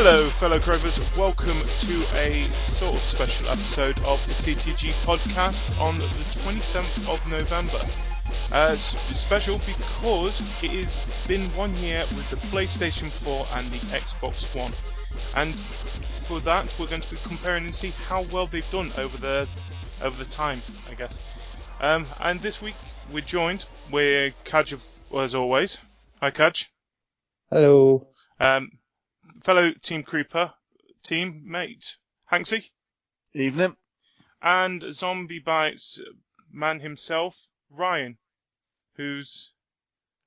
Hello, fellow Cravers. Welcome to a sort of special episode of the CTG Podcast on the 27th of November. It's special because it has been 1 year with the PlayStation 4 and the Xbox One. And for that, we're going to be comparing and see how well they've done over the time, I guess. And this week, we're joined with Cajr, as always. Hi, Cajr. Hello. Fellow teammate, Hanksy. Evening. And Zombie Bites man himself, Ryan, who's...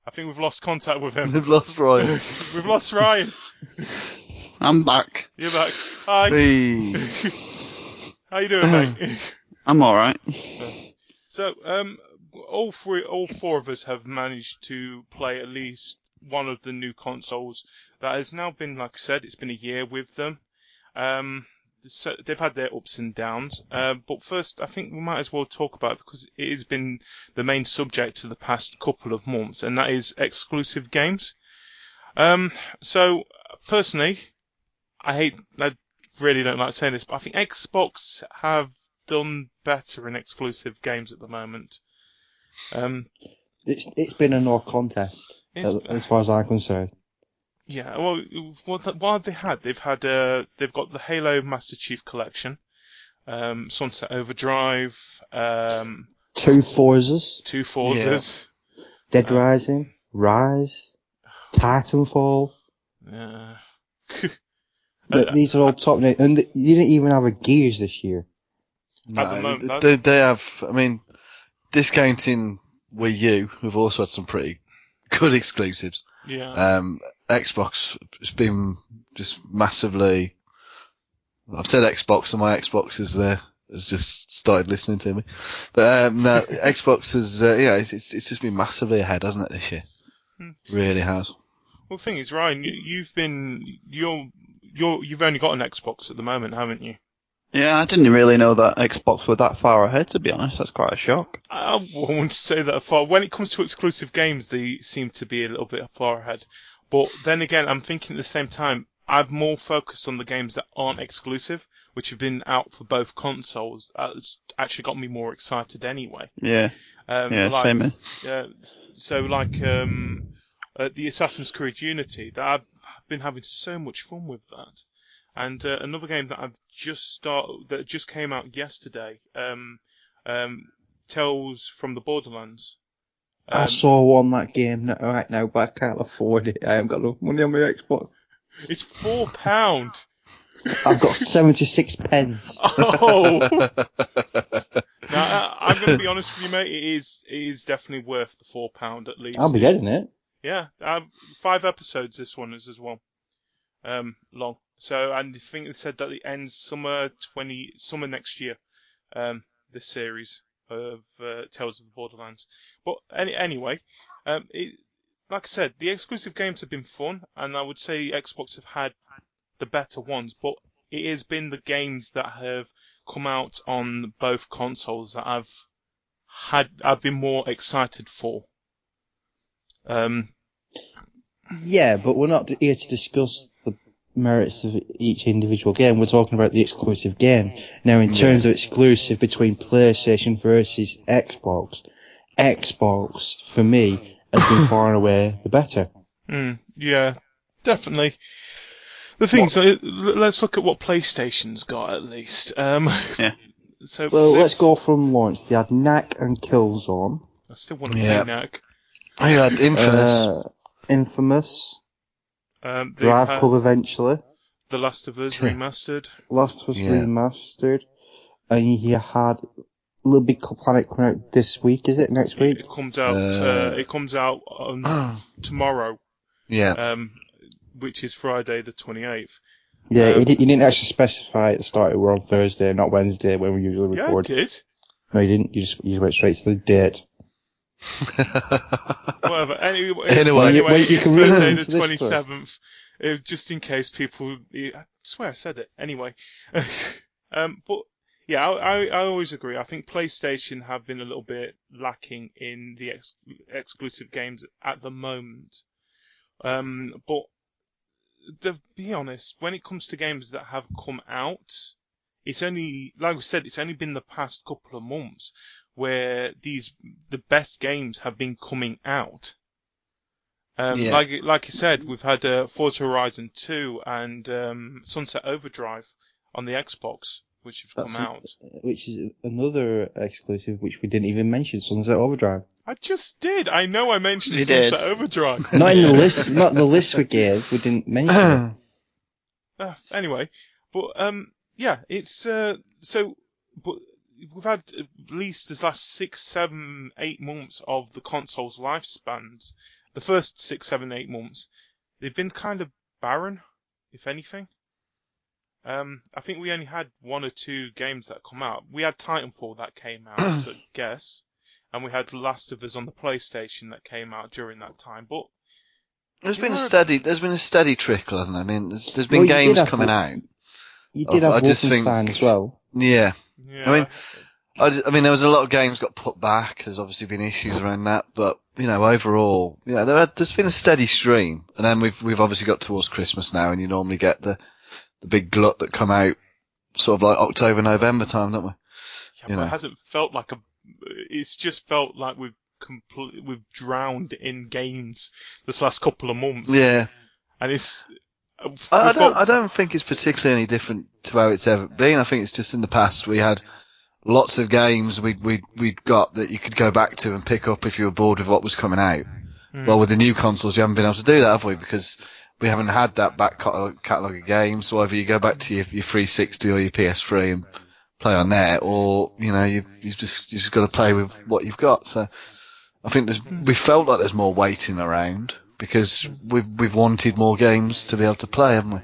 I think we've lost contact with him. We've lost Ryan. We've lost Ryan. I'm back. You're back. Hi. Hey. How you doing, mate? I'm alright. So, all four of us have managed to play at least one of the new consoles that has now been, like I said, it's been a year with them. So they've had their ups and downs. But first, I think we might as well talk about it because it has been the main subject for the past couple of months, and that is exclusive games. So, personally, I really don't like saying this, but I think Xbox have done better in exclusive games at the moment. It's been a no contest as far as I'm concerned. Yeah, well, what have they had? They've got the Halo Master Chief Collection, Sunset Overdrive, Two Forzas, yeah. Dead Rising, Rise, Titanfall. These are all top names, and you didn't even have a Gears this year. No, at the moment, they have. I mean, discounting Wii U, we've also had some pretty good exclusives. Yeah. Xbox has been just massively. I've said Xbox, and my Xbox has just started listening to me. But no, Xbox has. It's just been massively ahead, hasn't it, this year? Really has. Well, the thing is, Ryan, you've only got an Xbox at the moment, haven't you? Yeah, I didn't really know that Xbox were that far ahead, to be honest. That's quite a shock. I wouldn't say that far. When it comes to exclusive games, they seem to be a little bit far ahead. But then again, I'm thinking at the same time, I'm more focused on the games that aren't exclusive, which have been out for both consoles. That's actually got me more excited anyway. Yeah. Same. So the Assassin's Creed Unity, that I've been having so much fun with that. And another game that that just came out yesterday, Tales from the Borderlands. I saw that game right now, but I can't afford it. I haven't got enough money on my Xbox. It's £4. I've got 76 pence. Oh! Now, I'm going to be honest with you, mate. It is definitely worth the £4 at least. I'll be getting it. Yeah, 5 episodes. This one is as well. Long. So, and I think they said that it ends summer next year. This series of Tales of the Borderlands. But anyway, like I said, the exclusive games have been fun, and I would say Xbox have had the better ones. But it has been the games that have come out on both consoles that I've been more excited for. Yeah, but we're not here to discuss the merits of each individual game. We're talking about the exclusive game. Now, in terms of exclusive between PlayStation versus Xbox, for me, has been far and away the better. Yeah, definitely. The thing is, let's look at what PlayStation's got at least. So, let's go from launch. They had Knack and Killzone. I still want to play Knack. I had Infamous. Drive Club eventually. The Last of Us remastered. Remastered. And you had Little Big Planet coming out this week, is it? Next week? It comes out on tomorrow. Yeah. Which is Friday the 28th. Yeah, you didn't actually specify at the start it were on Thursday, not Wednesday, when we usually record. Yeah, I did. No, you didn't. You just went straight to the date. Whatever. Anyway, you can Thursday listen the to this 27th. Just in case people... I swear I said it. Anyway. But, yeah, I always agree. I think PlayStation have been a little bit lacking in the exclusive games at the moment. But to be honest, when it comes to games that have come out, it's only, like we said, it's only been the past couple of months where the best games have been coming out. Like you said, we've had Forza Horizon 2 and Sunset Overdrive on the Xbox, which have come out. Which is another exclusive which we didn't even mention, Sunset Overdrive. I just did. I know I mentioned Sunset Overdrive. Not in the list, not the list we gave. We didn't mention it. Anyway, but yeah, it's but we've had at least the last 6, 7, 8 months of the console's lifespans. The first 6, 7, 8 months, they've been kind of barren, if anything. I think we only had 1 or 2 games that come out. We had Titanfall that came out, I guess, and we had The Last of Us on the PlayStation that came out during that time. But there's been a steady trickle, hasn't there? I mean, there's been games coming out. You did have Wolfenstein as well. Yeah. Yeah. I mean, there was a lot of games got put back. There's obviously been issues around that, but overall, there's been a steady stream. And then we've obviously got towards Christmas now, and you normally get the big glut that come out sort of like October, November time, don't we? Yeah, but it hasn't felt like it's just felt like we've drowned in games this last couple of months. Yeah. And it's. I don't think it's particularly any different to how it's ever been. I think it's just in the past we had lots of games we'd got that you could go back to and pick up if you were bored with what was coming out. Well, with the new consoles, you haven't been able to do that, have we? Because we haven't had that back catalogue of games. So either you go back to your 360 or your PS3 and play on there, or you've just got to play with what you've got. So I think we felt like there's more waiting around because we've wanted more games to be able to play, haven't we?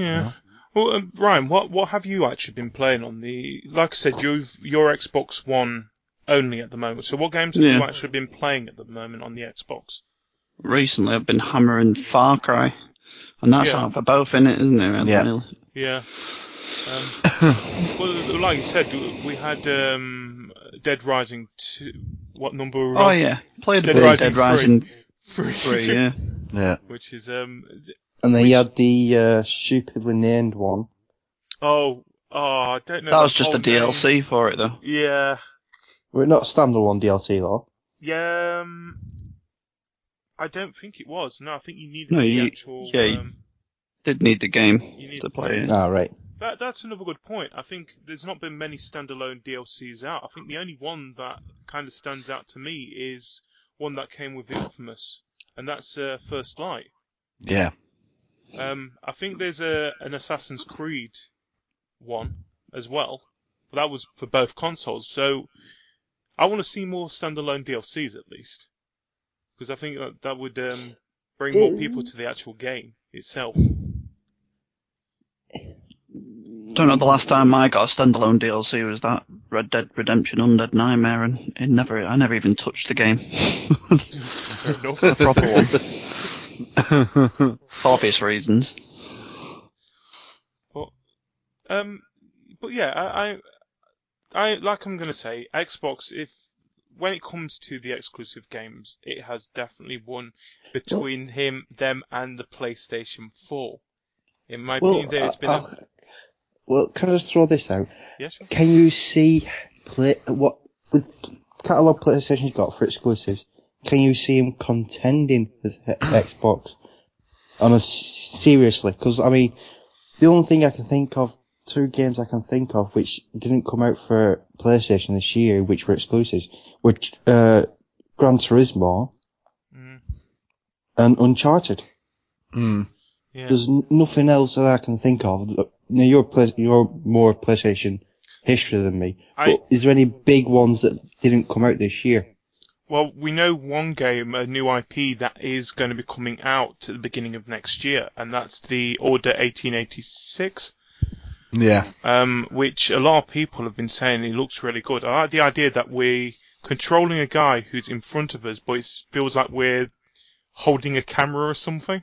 Yeah. Well, Ryan, what have you actually been playing on the? Like I said, your Xbox One only at the moment. So what games have you actually been playing at the moment on the Xbox? Recently, I've been hammering Far Cry, and that's out for both, innit, isn't it? Really? Yeah. Yeah. Well, like you said, we had Dead Rising 2. What number were we on? Oh yeah, played Dead Rising 3. Yeah. Yeah. Which is And then you had the stupidly named one. Oh, I don't know. That was just a DLC for it, though. Yeah. Were it not standalone DLC though? Yeah. I don't think it was. No, I think you needed the actual. Yeah, you did need the game to play it. Ah, right. That's another good point. I think there's not been many standalone DLCs out. I think the only one that kind of stands out to me is one that came with Infamous, and that's First Light. Yeah. I think there's an Assassin's Creed one as well, but that was for both consoles. So I want to see more standalone DLCs at least, because I think that would bring more people to the actual game itself. Don't know, the last time I got a standalone DLC was that Red Dead Redemption Undead Nightmare, and I never even touched the game. Fair enough. The proper one. For obvious reasons. But yeah, I like I'm gonna say, Xbox, when it comes to the exclusive games, it has definitely won between them and the PlayStation 4. In my opinion, there's been Well, can I just throw this out? Yes, sure. Can you see what with catalogue PlayStation's got for exclusives? Can you see him contending with Xbox seriously? Because I mean, the only thing I can think of, 2 games I can think of which didn't come out for PlayStation this year, which were exclusives, were Gran Turismo and Uncharted. Mm. Yeah. There's nothing else that I can think of. Now, you're more PlayStation history than me. But is there any big ones that didn't come out this year? Well, we know one game, a new IP, that is going to be coming out at the beginning of next year, and that's the Order 1886. Yeah. Which a lot of people have been saying it looks really good. I like the idea that we're controlling a guy who's in front of us, but it feels like we're holding a camera or something.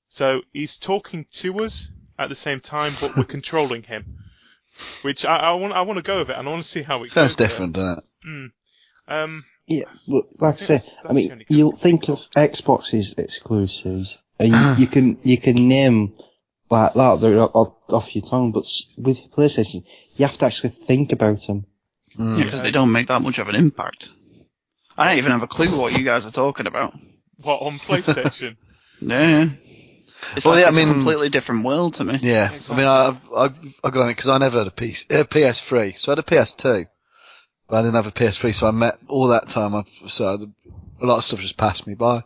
So he's talking to us at the same time, but we're controlling him. Which I want to go with it, and I want to see how it goes. Sounds different, doesn't it? Yeah, but like I say, I mean, you'll think of Xbox's exclusives, And you can name like that, they're off your tongue, but with PlayStation, you have to actually think about them. Yeah, because they don't make that much of an impact. I don't even have a clue what you guys are talking about. What, on PlayStation? Yeah. It's Well, like yeah, it's I mean- a completely different world to me. Yeah, Exactly. I mean, I got on it because I never had a PS3, so I had a PS2, but I didn't have a PS3, so I met all that time. A lot of stuff just passed me by.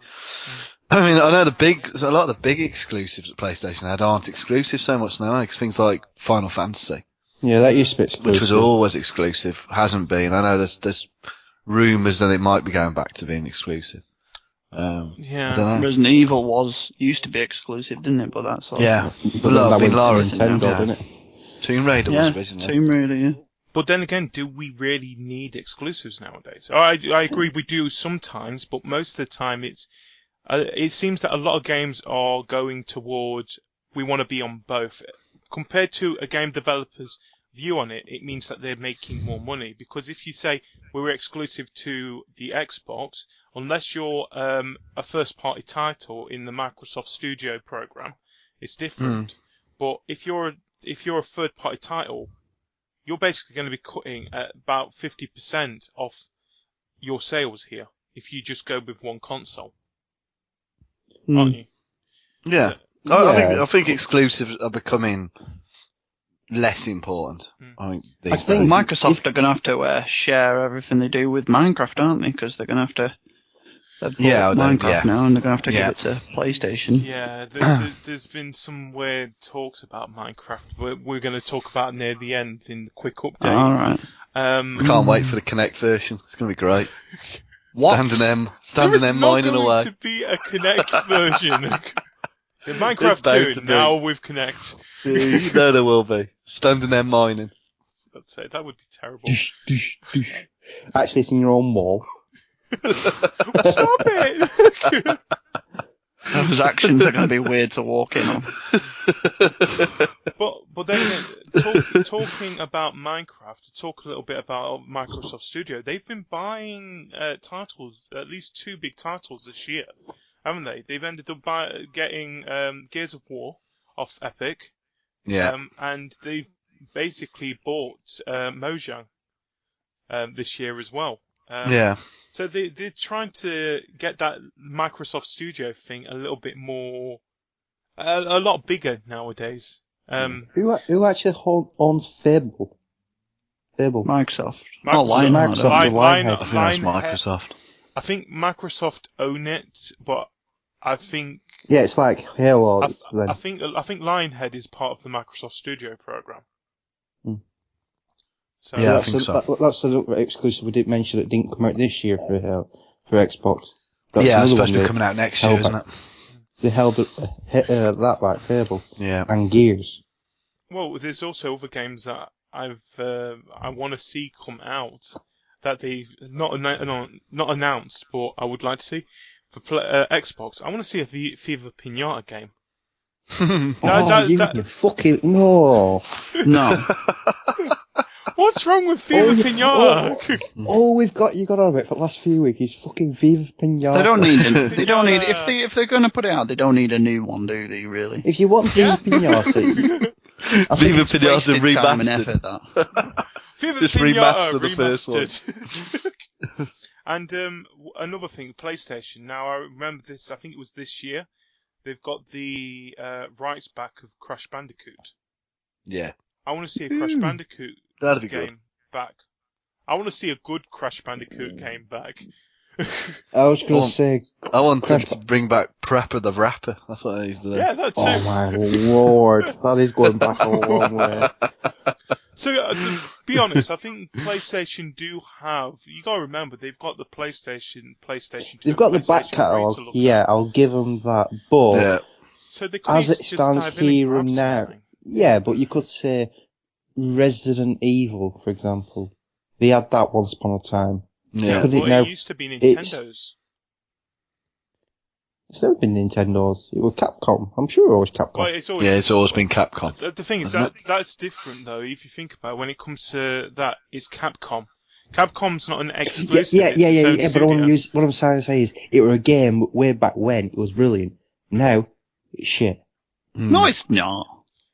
I mean, I know a lot of the big exclusives that PlayStation had aren't exclusive so much now, because things like Final Fantasy, Yeah, that used to be exclusive. which was always exclusive, hasn't been. I know there's rumours that it might be going back to being exclusive. I Yeah. don't know. Resident Evil used to be exclusive, didn't it? But that's all. Yeah, But but then that went to Lara, Nintendo, yeah. didn't it? Tomb Raider Yeah, was originally. Tomb Raider, yeah. But then again, do we really need exclusives nowadays? I agree we do sometimes, but most of the time it seems that a lot of games are going towards we want to be on both. Compared to a game developer's view on it, it means that they're making more money. Because if you say we're exclusive to the Xbox, unless you're a first-party title in the Microsoft Studio program, it's different. But if you're a third-party title, you're basically going to be cutting at about 50% off your sales here if you just go with one console, aren't you? Yeah. Yeah. I think exclusives are becoming less important. I think these I think- days. Microsoft are going to have to share everything they do with Minecraft, aren't they? Because they're going to have to. They've bought Yeah, Minecraft now, and they're going to have to Yeah. give it to PlayStation. Yeah, there's been some weird talks about Minecraft. We're going to talk about near the end in the quick update. All right. I can't wait for the Kinect version. It's going to be great. What? Standing them mining There's not away. going to be a Kinect version. In There's Minecraft bound 2, to be. now with Kinect. Yeah, you know there will be. Standing there mining. I'd say that would be terrible. Dush, dush, dush. Actually, it's in your own wall. Stop it! Those actions are going to be weird to walk in on. But then again, talking about Minecraft, to talk a little bit about Microsoft Studio, they've been buying titles, at least 2 big titles this year, haven't they? They've ended up getting Gears of War off Epic, Yeah. and they've basically bought Mojang this year as well. Yeah. So they're trying to get that Microsoft Studio thing a little bit more, a lot bigger nowadays. Who actually owns Fable? Fable. Microsoft. Microsoft. Lionheart. Microsoft. Line- Lionhead. I think that's Lionhead. Microsoft. I think Microsoft own it, but I think Yeah, it's like Halo. Then. I think Lionhead is part of the Microsoft Studio program. Hmm. So Yeah, I that's think so. That's another exclusive we didn't mention that didn't come out this year for Xbox. That's Yeah, it's another supposed to one be coming out next year, isn't it? They held that back, Fable Yeah. and Gears. well, there's also other games that I want to see come out that they've not announced, but I would like to see for Xbox. I want to see a Viva Pinata game. You fucking no! No. What's wrong with Viva Pinata? All you got on about for the last few weeks is fucking Viva Pinata. They don't need. They don't need. If they're going to put it out, they don't need a new one, do they? Really? If you want Viva Pinata, I think Viva it's Pinata Wasted time and remastered. effort, that. Viva Just Pinata remaster the first one. remastered. And another thing, PlayStation. Now I remember this. I think it was this year. They've got the rights back of Crash Bandicoot. Yeah. I want to see a Crash Bandicoot That'd be game good. back. I want to see a good Crash Bandicoot game back. I was going to say, I want them Crash to bring back Prapper the Rapper. That's what I used to do. Yeah, that's oh it. my lord, that is going back a long way. So, to be honest, I think PlayStation do have. You got to remember, they've got the PlayStation 2. They've got the back PlayStation 3 to catalogue, look yeah, at. I'll give them that, but Yeah. So they could as it just stands dive in and here grab and now, something. yeah, but you could say Resident Evil, for example. They had that once upon a time. Yeah. Could it Well, now- it used to be Nintendo's. It's never been Nintendo's. It was Capcom. I'm sure it was Capcom. Well, it's always Yeah, it's always been Capcom. The thing is Hasn't that's different though. If you think about it, when it comes to that, it's Capcom. Capcom's not an exclusive. yeah, it's its own but studio. what I'm trying to say is, it was a game way back when, it was brilliant. Now, It's shit. No, it's not.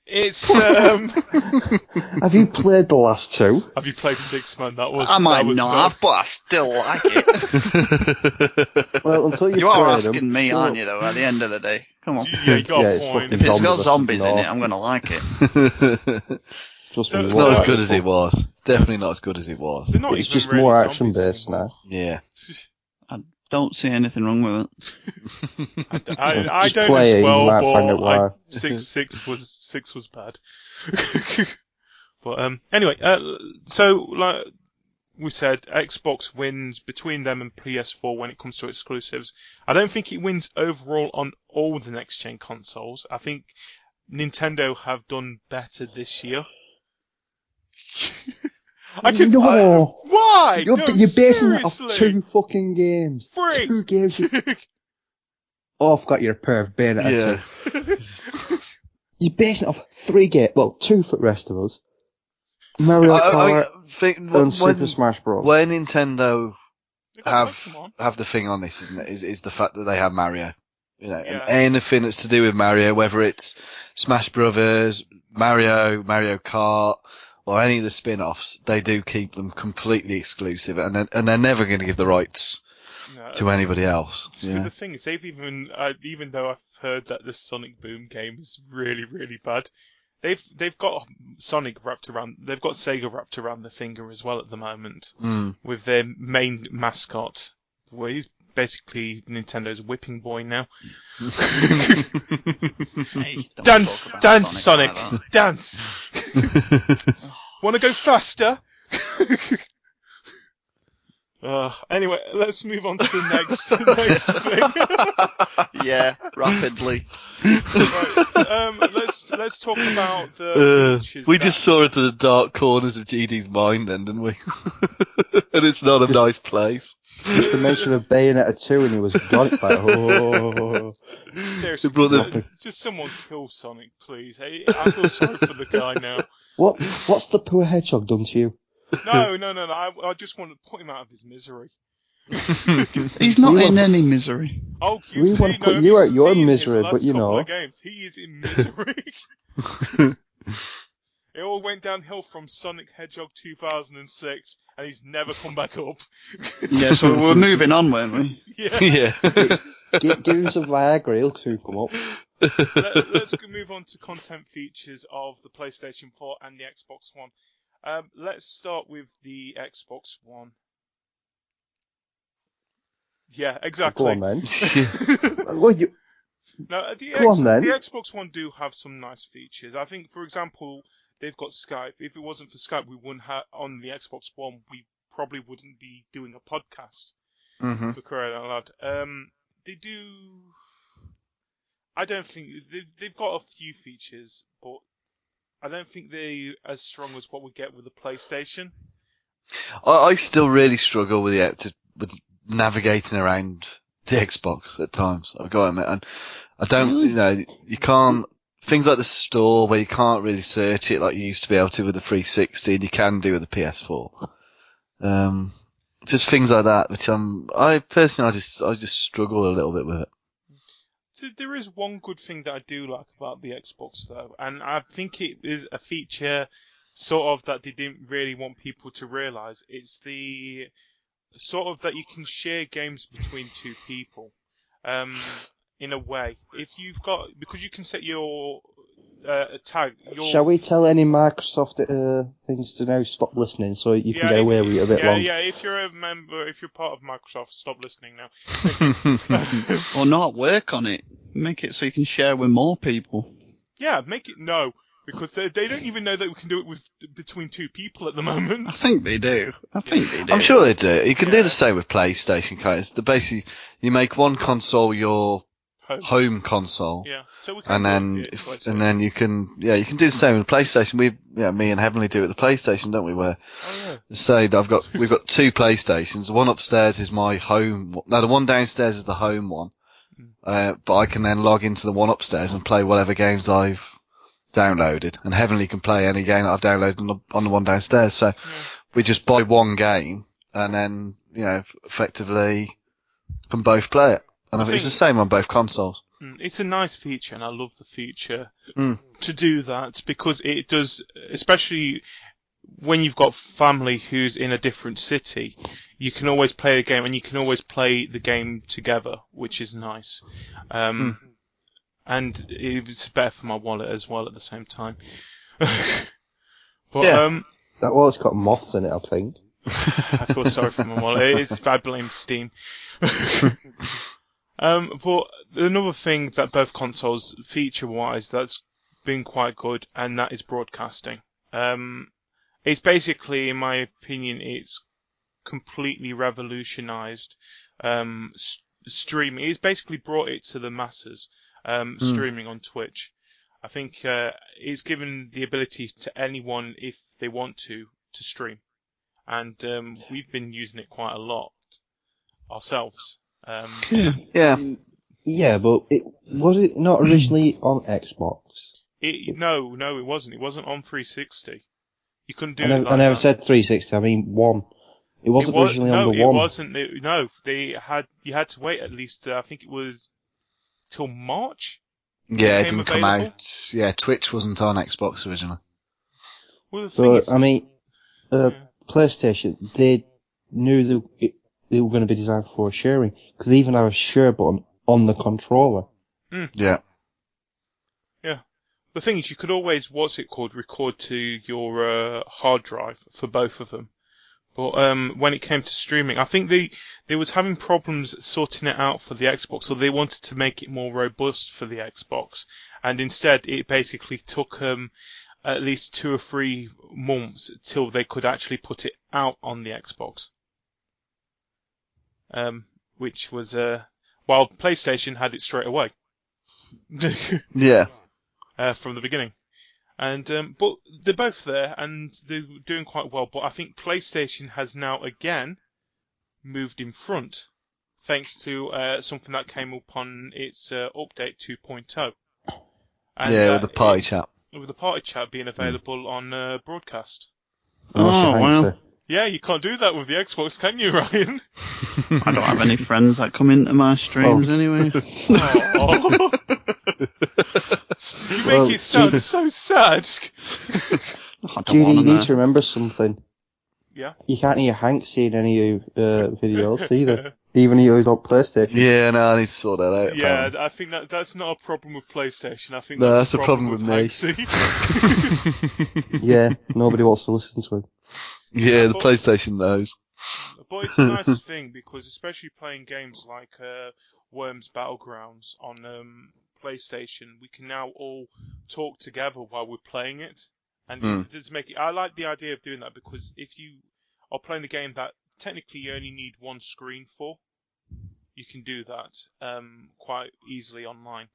It's Have you played the last two? Have you played 6 Man? That was. I might that was not good. have, but I still like it. Well, until you You are play asking them, me, sure. aren't you, though, at the end of the day? Come on. Yeah, you got Yeah, a it's point. fucking If it's got zombies. zombies in it, I'm going to like it. Trust So me, it's It's you not won't as like good it. as it was. It's definitely not as good as it was. They're not It's even just really more zombies action-based anymore. Yeah. Don't see anything wrong with it. I Just don't play as it, you well, might but find out why. 6 was bad. But anyway, so like we said, Xbox wins between them and PS4 when it comes to exclusives. I don't think it wins overall on all the next gen consoles. I think Nintendo have done better this year. No! Why? You're basing it off seriously. 2 fucking games. Freak. 2 games. Oh, I forgot you're a perv. Bayonetta 2. You're basing it off 3 games. Well, 2 for the rest of us. Mario Kart and Super Smash Bros. Where Nintendo They got have Pokemon. the thing on this, isn't it? Is the fact that they have Mario. You know, Yeah. and anything that's to do with Mario, whether it's Smash Brothers, Mario Kart, or any of the spin-offs, they do keep them completely exclusive, and they're never going to give the rights No, to anybody else. So Yeah. the thing is, they've even though I've heard that the Sonic Boom game is really, really bad, they've got Sonic wrapped around. They've got Sega wrapped around the finger as well at the moment with their main mascot. Well, he's basically Nintendo's whipping boy now. Hey, don't Dance, talk about dance, Sonic, like that. dance. Want to go faster? Anyway, let's move on to the next thing. Yeah, rapidly. Right, let's talk about the features We that- just saw into the dark corners of GD's mind then, didn't we? And it's not a nice place. Just the mention of Bayonetta 2 and he was gone. It's like, oh. Seriously, They brought the- just someone kill Sonic, please. Hey, I feel sorry for the guy now. What's the poor hedgehog done to you? No. I just want to put him out of his misery. He's not We in want- any misery. Oh, We want to put you out your misery, but you know. Games. He is in misery. It all went downhill from Sonic Hedgehog 2006, and he's never come back up. Yeah, so we're moving on, weren't we? Yeah. Yeah. Give him some Viagra, he'll soon come up. Let's move on to content features of the PlayStation 4 and the Xbox One. Let's start with the Xbox One. Yeah, exactly. Go on then. Well, No, the Go on then. The Xbox One do have some nice features. I think, for example, they've got Skype. If it wasn't for Skype, we wouldn't have on the Xbox One. We probably wouldn't be doing a podcast. For crying out loud. They do. I don't think they've got a few features, but I don't think they're as strong as what we get with the PlayStation. I still really struggle with navigating around the Xbox at times. I've got to admit, and I don't, you can't. Things like the store where you can't really search it like you used to be able to with the 360, and you can do with the PS4. Just things like that, which I just struggle a little bit with it. There is one good thing that I do like about the Xbox though, and I think it is a feature sort of that they didn't really want people to realise. It's the sort of that you can share games between two people. In a way, if you've got, because you can set your tag. shall we tell any Microsoft things to now stop listening so you can get away with it a bit longer? Yeah, if you're a member, if you're part of Microsoft, stop listening now. Or not, work on it. Make it so you can share with more people. Yeah, make it because they don't even know that we can do it between two people at the moment. I think they do. I'm sure they do. You can do the same with PlayStation, guys. Basically, you make one console your home console. Yeah. So we can and then you can do the same with the PlayStation. Me and Heavenly do it with the PlayStation, don't we? Where say that we've got two PlayStations. The one upstairs is my home. No, the one downstairs is the home one. But I can then log into the one upstairs and play whatever games I've downloaded, and Heavenly can play any game that I've downloaded on the one downstairs. So we just buy one game, and then effectively can both play it. And I think it's the same on both consoles. It's a nice feature, and I love the feature to do that, because it does, especially when you've got family who's in a different city, you can always play a game, and you can always play the game together, which is nice. And it's better for my wallet as well at the same time. But, it's got moths in it, I think. I feel sorry for my wallet. I blame Steam. But another thing that both consoles, feature-wise, that's been quite good, and that is broadcasting. It's basically, in my opinion, it's completely revolutionized streaming. It's basically brought it to the masses, streaming on Twitch. I think it's given the ability to anyone, if they want to stream. And we've been using it quite a lot ourselves. Yeah, but was it not originally on Xbox? No, it wasn't. It wasn't on 360. You couldn't do it. I never said 360. I mean one. It wasn't originally on the one. No, it wasn't. You had to wait at least. I think it was till March. Yeah, it didn't come out. Yeah, Twitch wasn't on Xbox originally. Well, PlayStation, they knew they were going to be designed for sharing, because they even have a share button on the controller. Yeah. Yeah. The thing is, you could always, record to your hard drive for both of them. But when it came to streaming, I think they was having problems sorting it out for the Xbox, so they wanted to make it more robust for the Xbox. And instead, it basically took at least 2 or 3 months till they could actually put it out on the Xbox. Which was, while PlayStation had it straight away. Yeah. From the beginning. And, but they're both there, and they're doing quite well, but I think PlayStation has now again moved in front, thanks to, something that came up on its, update 2.0. And, with the party chat. With the party chat being available on, broadcast. Wow. Yeah, you can't do that with the Xbox, can you, Ryan? I don't have any friends that come into my streams anyway. Oh. You make it sound so sad. Judy, you need to remember something. Yeah? You can't hear Hanksy in any videos either. Even though he's on PlayStation. Yeah, no, I need to sort that out. Yeah, apparently. I think that's not a problem with PlayStation. I think No, that's a problem with me. Yeah, nobody wants to listen to him. Yeah, the PlayStation knows. But it's a nice thing, because especially playing games like Worms Battlegrounds on PlayStation, we can now all talk together while we're playing it. And it does make it, I like the idea of doing that, because if you are playing the game that technically you only need one screen for, you can do that quite easily online.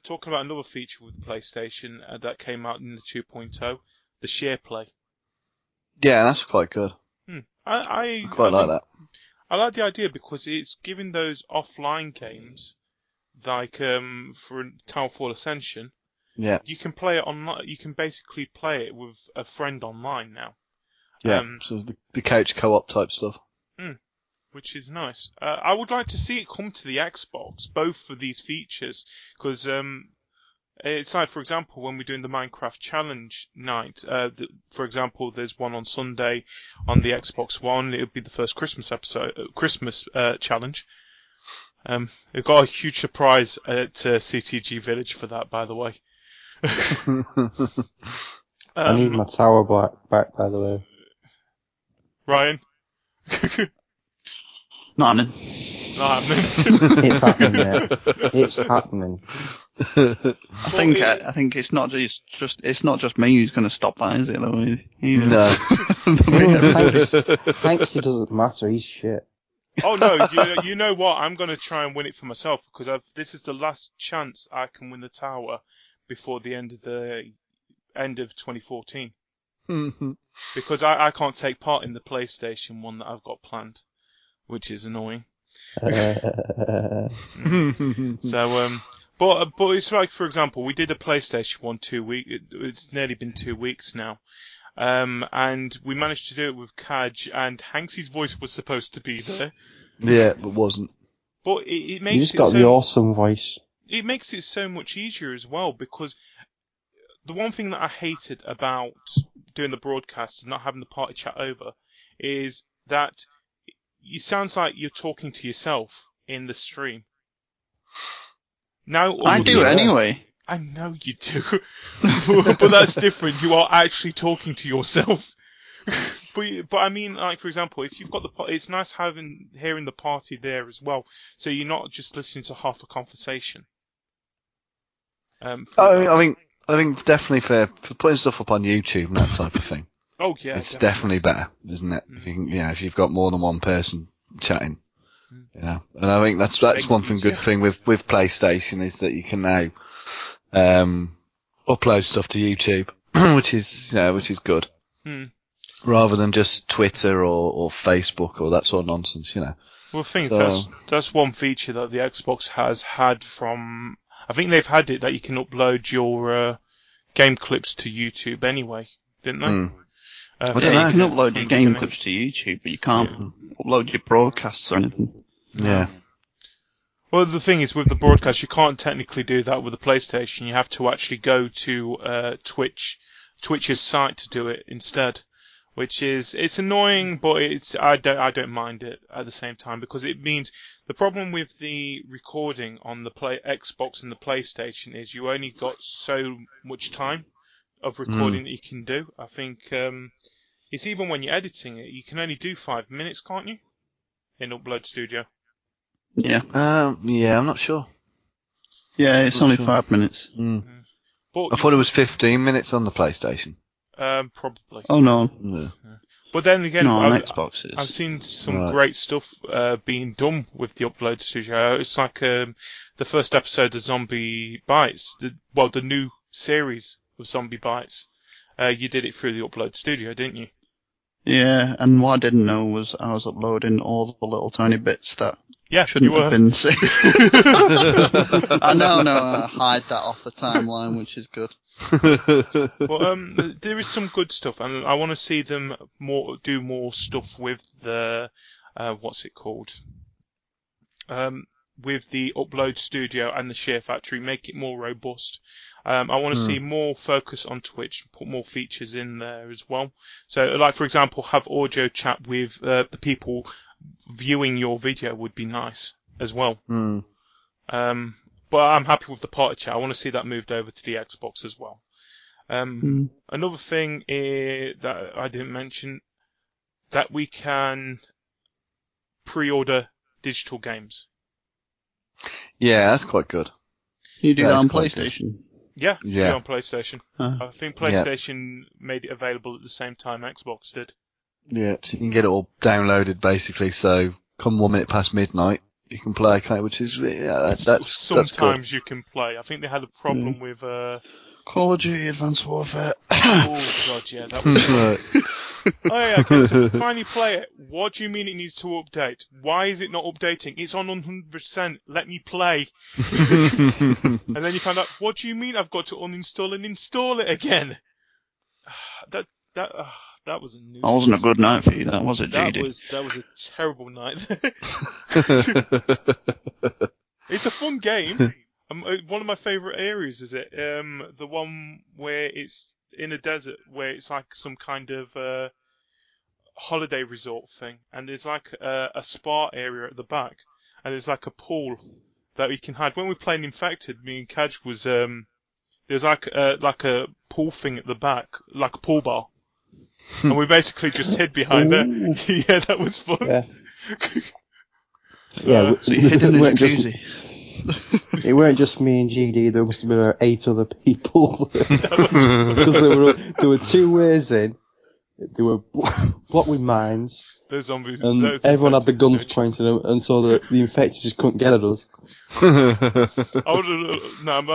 Talking about another feature with the PlayStation that came out in the 2.0, the share play. Yeah, that's quite good. I quite like that. I like the idea, because it's giving those offline games, like for Towerfall Ascension. Yeah. You can play it online. You can basically play it with a friend online now. Yeah. So the couch co-op type stuff. Which is nice. I would like to see it come to the Xbox, both of these features, because it's like, for example, when we're doing the Minecraft challenge night, for example, there's one on Sunday on the Xbox One. It'll be the first Christmas challenge. We've got a huge surprise at CTG Village for that, by the way. I need my tower back, by the way. Ryan? Not happening. Not happening. It's happening, mate. It's happening. I think it's not just me who's going to stop that, is it? Though? No. Hanksy doesn't matter. He's shit. Oh no! You know what? I'm going to try and win it for myself, because this is the last chance I can win the tower before the end of 2014. Because I can't take part in the PlayStation one that I've got planned, which is annoying. So but it's like, for example, we did a PlayStation one 2 weeks. It's nearly been 2 weeks now. And we managed to do it with Cajr, and Hanksy's voice was supposed to be there. Yeah, but wasn't. But it makes You just got the awesome voice. it makes it so much easier as well, because the one thing that I hated about doing the broadcast and not having the party chat over is that it sounds like you're talking to yourself in the stream. Now, I do anyway. I know you do, but that's different. You are actually talking to yourself. But I mean, like, for example, if you've got it's nice hearing the party there as well, so you're not just listening to half a conversation. I think definitely for putting stuff up on YouTube and that type of thing. Oh yeah, it's definitely better, isn't it? If you've got more than one person chatting, and I think that's one good thing with PlayStation is that you can now upload stuff to YouTube, which is good. Rather than just Twitter or Facebook or that sort of nonsense, Well, I think that's one feature that the Xbox has had from. I think they've had it that you can upload your game clips to YouTube anyway, didn't they? You can upload your game clips to YouTube, but you can't upload your broadcasts or anything. Yeah. Well, the thing is, with the broadcast, you can't technically do that with the PlayStation. You have to actually go to Twitch's site to do it instead. It's annoying, but I don't mind it at the same time, because it means the problem with the recording on the Xbox and the PlayStation is you only got so much time of recording that you can do. I think it's even when you're editing it, you can only do 5 minutes, can't you? In Upload Studio. Yeah. I'm not sure. Yeah, it's only 5 minutes. But I thought it was 15 minutes on the PlayStation. Probably. Oh no. Yeah. But then again, on Xbox I've seen some great stuff being done with the Upload Studio. It's like the first episode of Zombie Bites, the new series of Zombie Bites. You did it through the Upload Studio, didn't you? Yeah, and what I didn't know was I was uploading all the little tiny bits that shouldn't have been seen. I hide that off the timeline, which is good. Well, there is some good stuff, and I want to see them do more stuff with the what's it called? With the Upload Studio and the Share Factory, make it more robust. I want to see more focus on Twitch, put more features in there as well. So, like, for example, have audio chat with the people viewing your video would be nice as well. But I'm happy with the party chat. I want to see that moved over to the Xbox as well. Another thing that I didn't mention, that we can pre-order digital games. Yeah, that's quite good. You do that on PlayStation? Yeah, on PlayStation. I think PlayStation made it available at the same time Xbox did. Yeah, so you can get it all downloaded basically. So come 1 minute past midnight, you can play. Okay, which is that's sometimes good. you can play. I think they had a problem with Call of Duty Advanced Warfare. Oh god, yeah, that was. Oh yeah, okay, to finally play it. What do you mean it needs to update? Why is it not updating? It's on 100%. Let me play. And then you find out, what do you mean I've got to uninstall and install it again? That was a nuisance. That wasn't a good night for you, that was it, JD? That was a terrible night. It's a fun game. One of my favourite areas is it. The one where it's in a desert, where it's like some kind of holiday resort thing, and there's like a spa area at the back, and there's like a pool that we can hide. When we played Infected, me and Cajr was there's like a pool thing at the back, like a pool bar, and we basically just hid behind there. Yeah, that was fun. Yeah, so you hid in the jacuzzi. It weren't just me and GD, there must have been 8 other people. Because there were 2 ways in, they were blocked with mines, the zombies, and everyone had the guns pointed at them, and so the infected just couldn't get at us.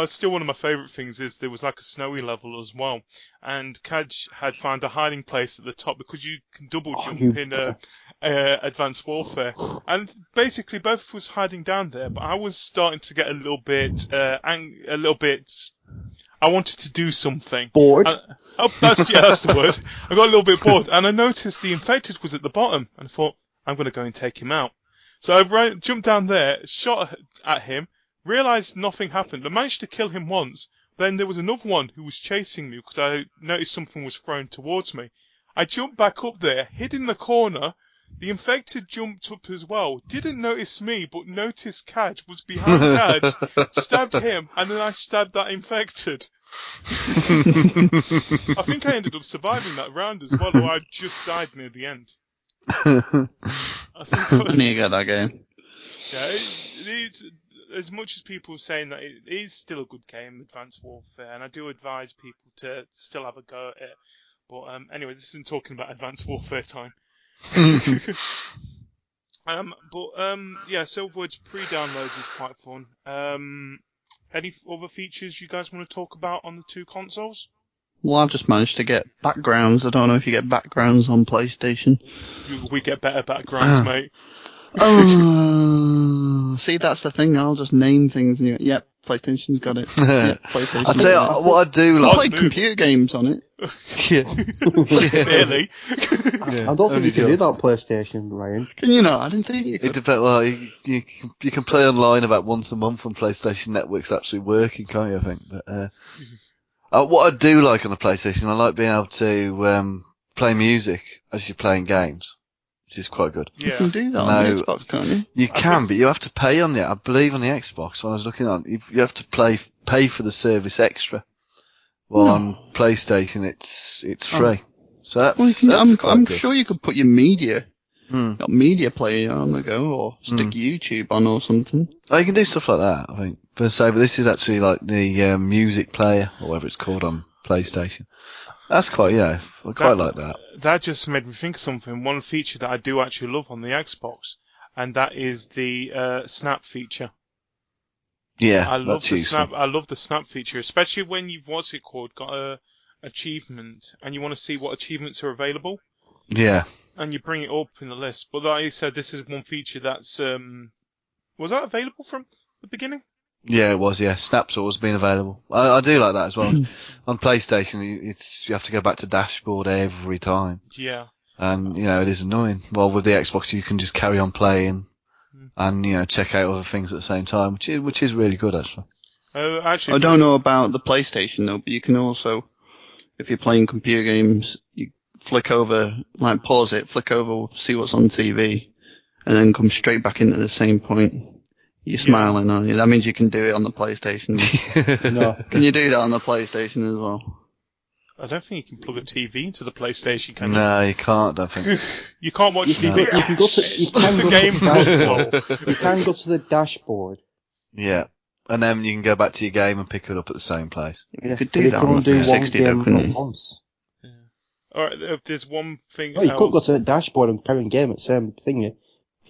Still one of my favourite things is there was like a snowy level as well, and Cajr had found a hiding place at the top because you can double jump in Advanced Warfare, and basically both of us hiding down there, but I was starting to get a little bit I wanted to do something. Bored? That's the word. I got a little bit bored, and I noticed the infected was at the bottom, and I thought, I'm going to go and take him out. So I jumped down there, shot at him, realised nothing happened. I managed to kill him once. Then there was another one who was chasing me because I noticed something was thrown towards me. I jumped back up there, hid in the corner. The infected jumped up as well. Didn't notice me, but noticed Cajr was behind Cajr, stabbed him, and then I stabbed that infected. I think I ended up surviving that round as well, or I just died near the end. I need to get that game. Yeah, it's, as much as people are saying that it is still a good game, Advanced Warfare, and I do advise people to still have a go at it. But anyway, this isn't talking about Advanced Warfare time. Yeah, Silverwood's pre-downloads is quite fun. Any other features you guys want to talk about on the two consoles? Well, I've just managed to get backgrounds. I don't know if you get backgrounds on PlayStation. We get better backgrounds, mate. Oh, see, that's the thing. I'll just name things and yep, PlayStation's got it. Yep, PlayStation. I'll tell you what I do like. I played computer games on it. Really? I don't think you can do that on PlayStation, Ryan. Can you not? I didn't think you could. It depends. Well, you can play online about once a month on PlayStation Network's actually working, can't you? I think. But what I do like on the PlayStation, I like being able to play music as you're playing games, which is quite good. Yeah. You can do that on the Xbox, can't you? You can, but you have to pay on it. I believe on the Xbox, when I was looking on, you have to pay for the service extra. Well, on PlayStation, it's free. So that's, I'm sure you could put your media, got media player on the go, or stick YouTube on or something. Oh, you can do stuff like that, I think. But this is actually like the music player, or whatever it's called on PlayStation. That's quite, I quite like that. That just made me think of something. One feature that I do actually love on the Xbox, and that is the snap feature. Yeah, I love the snap. I love the snap feature, especially when you've got a achievement, and you want to see what achievements are available. Yeah. And you bring it up in the list. But like you said, this is one feature that's was that available from the beginning? Yeah, it was. Yeah, Snap's always been available. I do like that as well. On PlayStation, you have to go back to dashboard every time. Yeah. And it is annoying. Well, with the Xbox, you can just carry on playing. And check out other things at the same time, which is really good actually. Actually, I don't know about the PlayStation though, but you can also, if you're playing computer games, you flick over, like pause it, flick over, see what's on TV, and then come straight back into the same point. You're smiling, aren't you? That means you can do it on the PlayStation. No. Can you do that on the PlayStation as well? I don't think you can plug a TV into the PlayStation, can you? No, you can't, I think. You can't watch TV. You can go to the dashboard. Yeah. And then you can go back to your game and pick it up at the same place. You could do that on the 360 at once. Yeah. Alright, if there's one thing you could go to the dashboard and carry on game at the same thing. If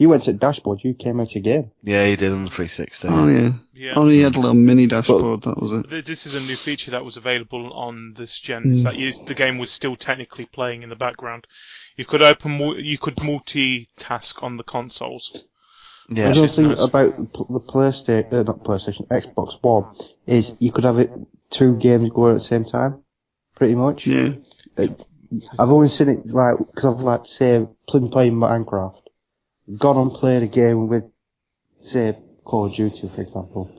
you went to the dashboard, you came out your game. Yeah, you did on the 360. Oh, yeah. Only had a little mini dashboard, that was it. This is a new feature that was available on this gen. Is that the game was still technically playing in the background. You could multitask on the consoles. Yeah. The other thing about the Xbox One is you could have two games going at the same time, pretty much. Yeah. I've always seen it because I've been playing Minecraft. Gone and played a game with, say, Call of Duty, for example.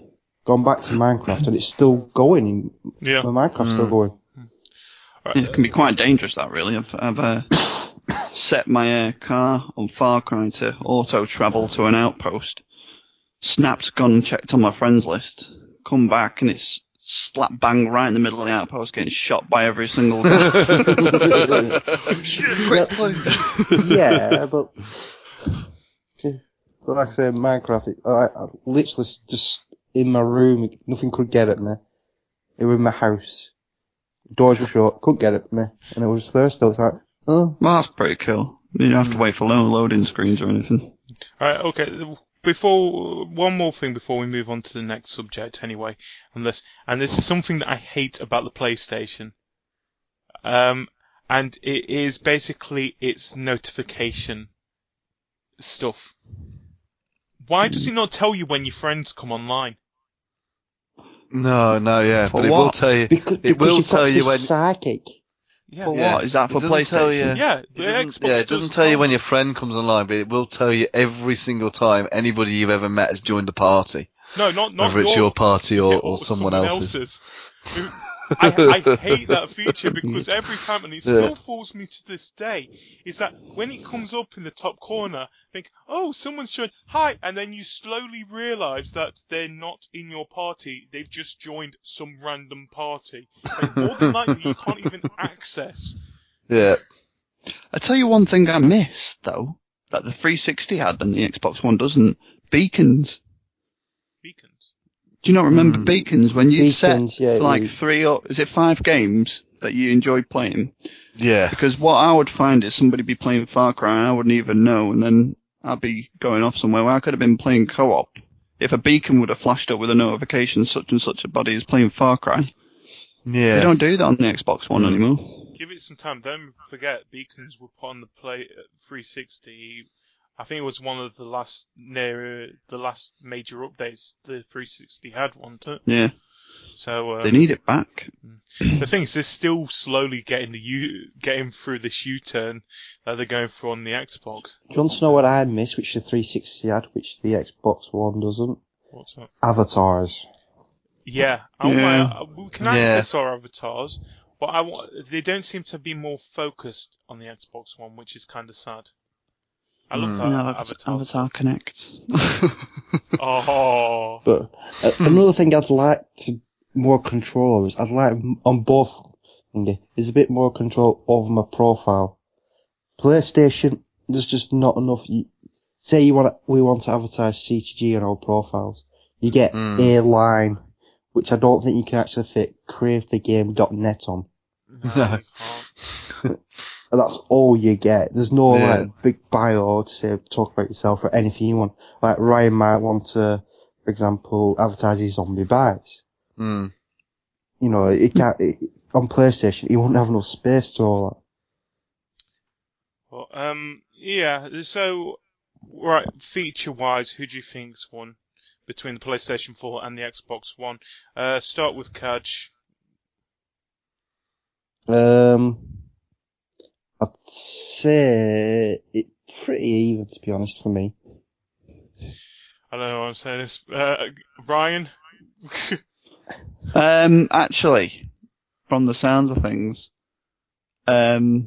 Gone back to Minecraft and it's still going. Minecraft's still going. It can be quite dangerous, that really. I've set my car on Far Cry to auto travel to an outpost. Snapped, gone and checked on my friends list. Come back and it's slap bang right in the middle of the outpost, getting shot by every single guy. Yeah, but like I said, Minecraft, I literally just in my room, nothing could get at me. It was in my house. Doors were shut, couldn't get at me, and it was Thursday. I was like, oh. Well, that's pretty cool. You don't have to wait for loading screens or anything. Alright, okay. One more thing before we move on to the next subject anyway, and this is something that I hate about the PlayStation. And it is basically its notification stuff. Why does it not tell you when your friends come online? No, yeah, but it will tell you. It will tell you when. Psychic. Yeah. For what? Is that for PlayStation? Xbox it doesn't tell you when your friend comes online, but it will tell you every single time anybody you've ever met has joined the party. No, not whether it's your party or someone else's. I hate that feature because every time, and it still fools me to this day, is that when it comes up in the top corner, I think, oh, someone's joined, hi, and then you slowly realise that they're not in your party, they've just joined some random party. Like, more than likely, you can't even access. Yeah. I tell you one thing I miss, though, that the 360 had and the Xbox One doesn't, beacons. Beacons? Do you not remember beacons when you Beacons, set like 3 or is it 5 games that you enjoyed playing? Yeah. Because what I would find is somebody be playing Far Cry and I wouldn't even know, and then I'd be going off somewhere where I could have been playing co-op. If a beacon would have flashed up with a notification, such and such a body is playing Far Cry. Yeah. They don't do that on the Xbox One anymore. Give it some time. Don't forget, beacons were put on the 360. I think it was one of the last major updates the 360 had, wasn't it? Yeah. So they need it back. The thing is, they're still slowly getting through this U-turn that they're going through on the Xbox. Do you want to know what I miss, which the 360 had, which the Xbox One doesn't? What's that? Avatars. Yeah. We can access our avatars, but they don't seem to be more focused on the Xbox One, which is kind of sad. I love that Avatar Connect. Oh. But another thing I'd like more control is I'd like on both is a bit more control over my profile. PlayStation, there's just not enough. Say we want to advertise CTG on our profiles. You get a line, which I don't think you can actually fit cravethegame.net on. No. And that's all you get. There's no like big bio to say talk about yourself or anything you want. Like Ryan might want to, for example, advertise his zombie buys. Mm. You know, it can't on PlayStation. He won't have enough space to all that. Well, yeah. So, right, feature-wise, who do you think's won between the PlayStation 4 and the Xbox One? Start with Caj. I'd say it's pretty even, to be honest, for me. I don't know what I'm saying. This, Ryan? Actually, from the sounds of things, the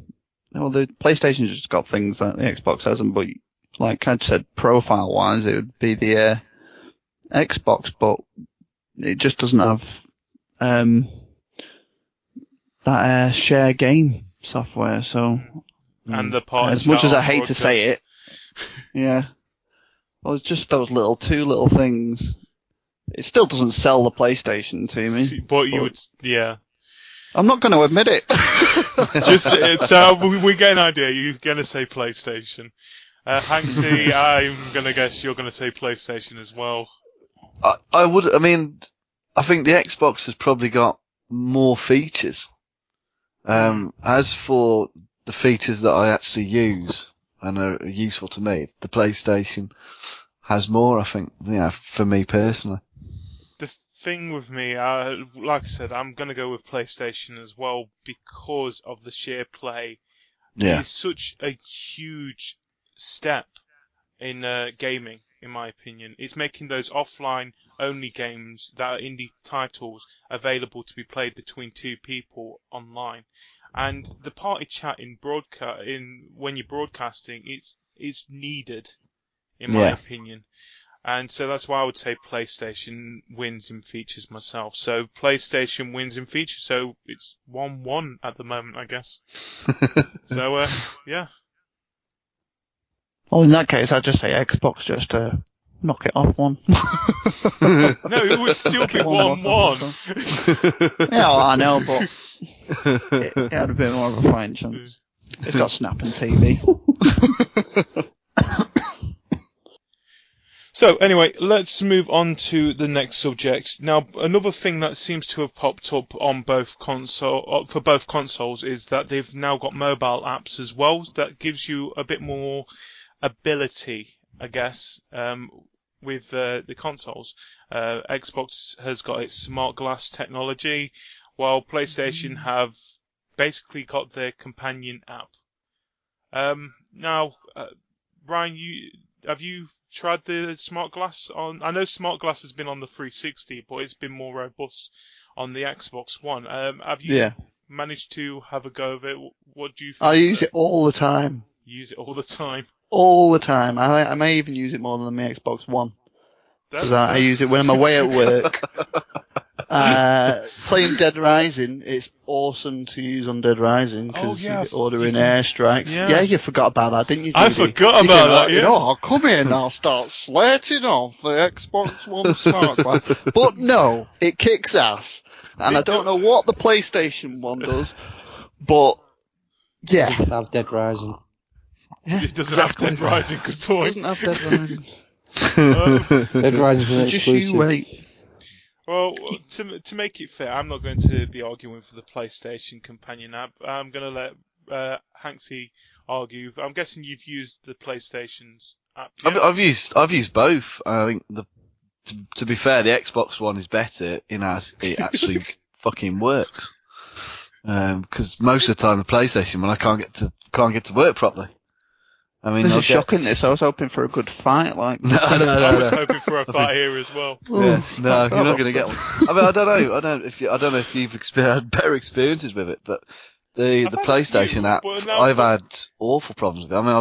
PlayStation's just got things that the Xbox hasn't, but like Caj said, profile-wise, it would be the Xbox, but it just doesn't have that share game software, so and the part as much as I hate to say it, yeah, well, it's just those two little things. It still doesn't sell the PlayStation to me, but you would, yeah. I'm not going to admit it. So we get an idea. You're going to say PlayStation. Hanksy, I'm going to guess you're going to say PlayStation as well. I think the Xbox has probably got more features. As for the features that I actually use and are useful to me, the PlayStation has more, I think, for me personally. The thing with me, like I said, I'm going to go with PlayStation as well because of the share play. Yeah. It's such a huge step in gaming, in my opinion. It's making those offline-only games that are indie titles available to be played between two people online. And the party chat when you're broadcasting, it's needed, in my opinion. And so that's why I would say PlayStation wins in features myself. So PlayStation wins in features, so it's 1-1 at the moment, I guess. So, yeah. Well, in that case, I'd just say Xbox just to knock it off one. No, it would still be 1-1. Yeah, well, I know, but it had a bit more of a fighting chance. It's got snapping TV. So, anyway, let's move on to the next subject. Now, another thing that seems to have popped up on for both consoles is that they've now got mobile apps as well. That gives you a bit more ability, I guess, with the consoles. Xbox has got its smart glass technology, while PlayStation have basically got their companion app. Now, Ryan, have you tried the smart glass on? I know smart glass has been on the 360, but it's been more robust on the Xbox One. Have you managed to have a go of it? What do you think? I use it all the time. You use it all the time? All the time. I may even use it more than my Xbox One. Because I use it when I'm away at work. Playing Dead Rising, it's awesome to use on Dead Rising because you're ordering airstrikes. Yeah, you forgot about that, didn't you, Judy? I forgot about that, yeah. You know, I'll come in and I'll start slating off the Xbox One Smart Glass. But no, it kicks ass. And I don't know what the PlayStation One does, but yeah. It doesn't have Dead Rising. Yeah, it doesn't have Dead Rising, good point. It doesn't have Dead Rising. Dead Rising's an exclusive. Just you wait. Well, to make it fair, I'm not going to be arguing for the PlayStation companion app. I'm going to let Hanksy argue. I'm guessing you've used the PlayStation's app. Yeah? I've used both. I think to be fair, the Xbox One is better in as it actually fucking works. Because most of the time the PlayStation one I can't get to work properly. I mean, this is shocking. This, I was hoping for a good fight. Like, no. I was hoping for a fight here as well. Yeah, no, you're not going to get one. I mean, I don't know if you've had better experiences with it, but the PlayStation app, I've had awful problems with it. I mean,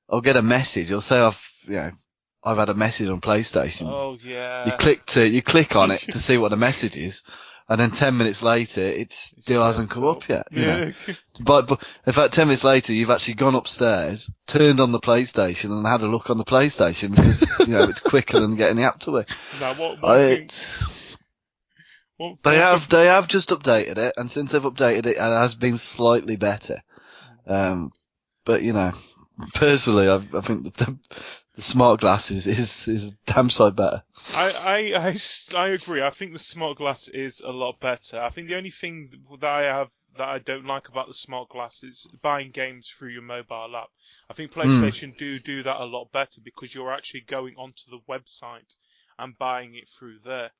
I'll get a message. It'll say I've had a message on PlayStation. Oh yeah. You click on it to see what the message is. And then 10 minutes later, it still hasn't come up yet. You know? But in fact, 10 minutes later, you've actually gone upstairs, turned on the PlayStation, and had a look on the PlayStation because it's quicker than getting the app to work. Now, they have just updated it, and since they've updated it, it has been slightly better. But personally, I think the smart glass is damn sight better. I agree. I think the smart glass is a lot better. I think the only thing that I don't like about the smart glass is buying games through your mobile app. I think PlayStation do that a lot better because you're actually going onto the website and buying it through there.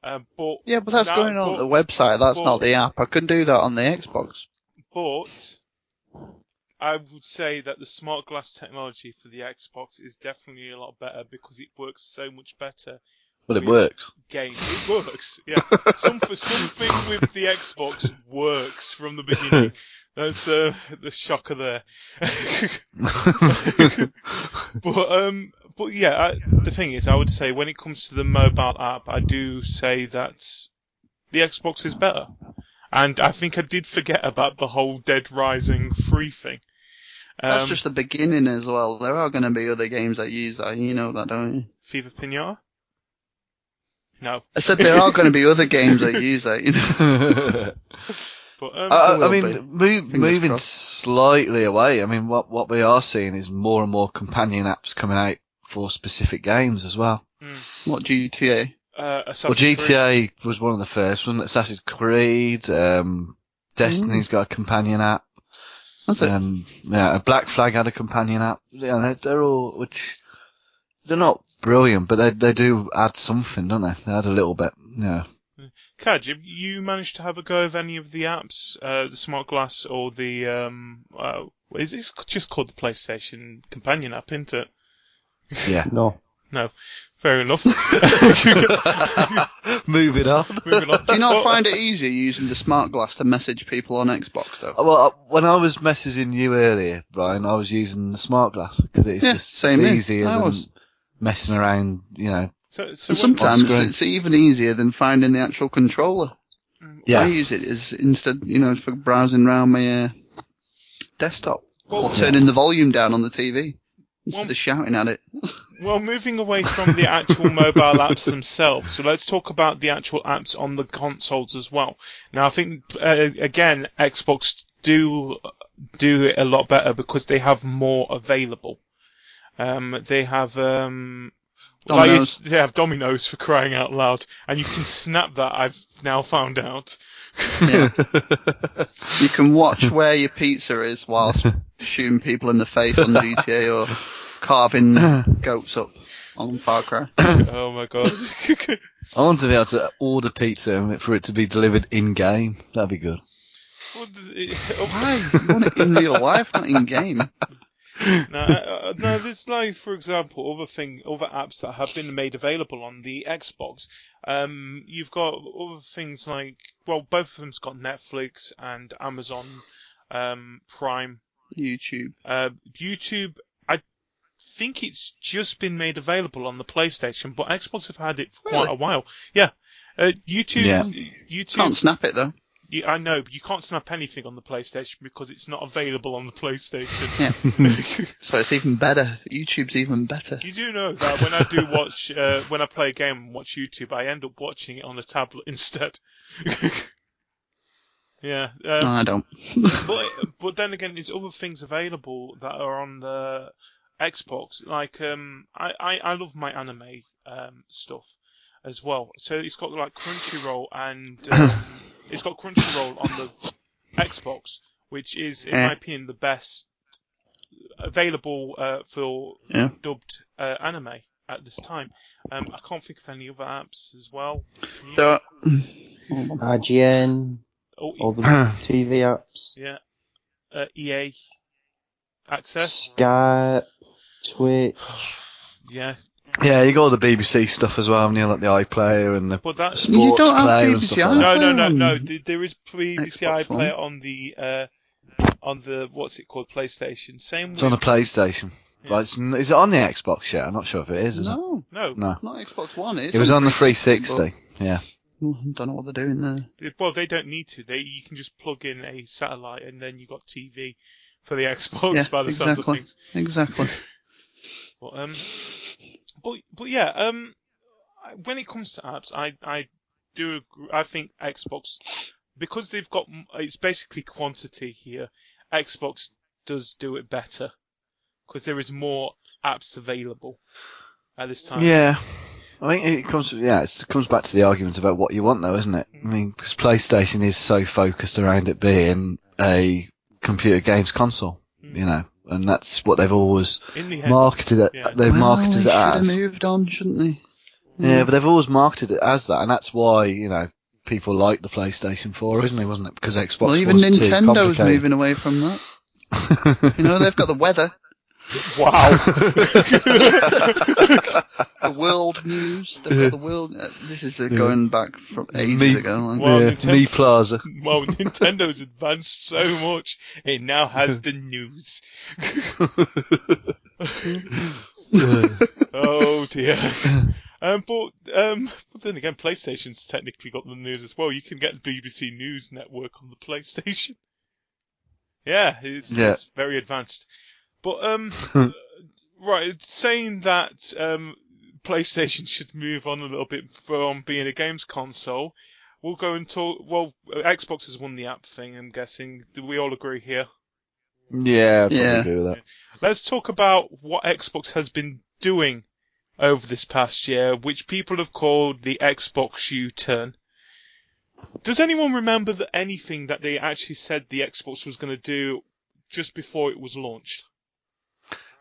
But that's going on the website. That's not the app. I can do that on the Xbox. But I would say that the smart glass technology for the Xbox is definitely a lot better because it works so much better. Well, it works. Games. It works, yeah. Something with the Xbox works from the beginning. That's the shocker there. But yeah, the thing is, I would say when it comes to the mobile app, I do say that the Xbox is better. And I think I did forget about the whole Dead Rising free thing. That's just the beginning as well. There are going to be other games that use that. You know that, don't you? Viva Pinata? No. I said there are going to be other games that use that, you know. But, moving slightly away, I mean, what we are seeing is more and more companion apps coming out for specific games as well. What, GTA? GTA was one of the first, wasn't it? Assassin's Creed, Destiny's got a companion app. Black Flag had a companion app. Yeah, they're all, they're not brilliant, but they do add something, don't they? They add a little bit, yeah. Cajr, have you managed to have a go of any of the apps, the Smart Glass or the, is this just called the PlayStation Companion app, isn't it? Yeah. No. Fair enough. Moving on. Do you not find it easier using the Smart Glass to message people on Xbox, though? Well, when I was messaging you earlier, Brian, I was using the Smart Glass because it's easier than messing around, So sometimes it's even easier than finding the actual controller. Yeah. I use it as instead, for browsing around my desktop or turning the volume down on the TV instead of shouting at it. Well, moving away from the actual mobile apps themselves, so let's talk about the actual apps on the consoles as well. Now, I think again, Xbox do it a lot better because they have more available. They have Domino's. They have Domino's, for crying out loud, and you can snap that. I've now found out. Yeah. You can watch where your pizza is whilst shooting people in the face on GTA or carving goats up on Far Cry. Oh my god. I want to be able to order pizza and for it to be delivered in-game. That'd be good. Why? You want it in real life, not in-game. No, there's like, for example, other apps that have been made available on the Xbox. You've got other things like, well, both of them's got Netflix and Amazon Prime. YouTube. YouTube, I think it's just been made available on the PlayStation, but Xbox have had it for quite a while. Yeah. YouTube. Yeah. YouTube. Can't snap it though. I know, but you can't snap anything on the PlayStation because it's not available on the PlayStation. Yeah. So it's even better. YouTube's even better. You do know that when I do watch, when I play a game and watch YouTube, I end up watching it on a tablet instead. Yeah. No, I don't. but then again, there's other things available that are on the Xbox. Like, I love my anime stuff as well. So it's got like Crunchyroll and it's got Crunchyroll on the Xbox, which is, in my opinion, the best available for dubbed anime at this time. I can't think of any other apps as well. IGN, all the TV apps. Yeah. EA Access. Skype, Twitch. Yeah. Yeah, you got all the BBC stuff as well, haven't you? Like the iPlayer and the sports you don't have player BBC and stuff like that. No. There is BBC Xbox iPlayer on the what's it called, PlayStation. Same. It's on the PlayStation. Yeah. Is it on the Xbox yet? I'm not sure if it is. No. No. Not Xbox One. It was on the 360. Yeah. Don't know what they're doing there. Well, they don't need to. You can just plug in a satellite and then you got TV for the Xbox by the sounds of things. Exactly. But yeah, when it comes to apps, I do agree. I think Xbox, because they've got, it's basically quantity here. Xbox does do it better because there is more apps available at this time. Yeah. I think it comes back to the argument about what you want, though, isn't it? I mean, because PlayStation is so focused around it being a computer games console, you know, and that's what they've always marketed it. Yeah. They've marketed it as. Should have moved on, shouldn't they? Yeah, but they've always marketed it as that, and that's why, you know, people like the PlayStation 4, originally, wasn't it? Because Xbox was even too Nintendo's complicated. moving away from that. You know, they've got the weather. Wow. The world news. They've got the world. This is going back from ages ago. Like. Well, Me Plaza. Well, Nintendo's advanced so much, it now has the news. Oh dear. But then again, PlayStation's technically got the news as well. You can get the BBC News Network on the PlayStation. Yeah, it's very advanced. But right, saying that PlayStation should move on a little bit from being a games console, we'll go and talk. Well, Xbox has won the app thing, I'm guessing. Do we all agree here? Yeah, I probably agree with that. Let's talk about what Xbox has been doing over this past year, which people have called the Xbox U-turn. Does anyone remember anything that they actually said the Xbox was going to do just before it was launched?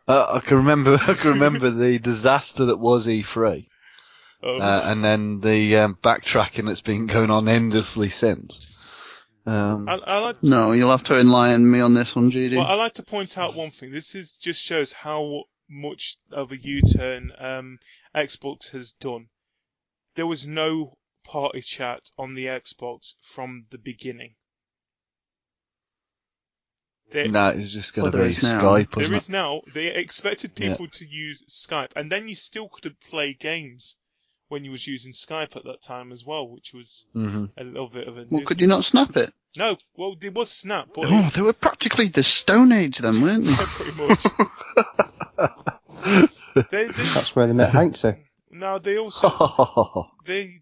I can remember the disaster that was E3, and then the backtracking that's been going on endlessly since. No, you'll have to enlighten me on this one, GD. Well, I like to point out one thing. This just shows how much of a U-turn Xbox has done. There was no party chat on the Xbox from the beginning. No, it's just going to be Skype. There is now. They expected people to use Skype, and then you still couldn't play games when you was using Skype at that time as well, which was a little bit of a nuisance. Well, could you not snap it? No, well, there was Snap. But they were practically the Stone Age then, weren't they? Pretty much. That's where they met Hanksy. No, they also... the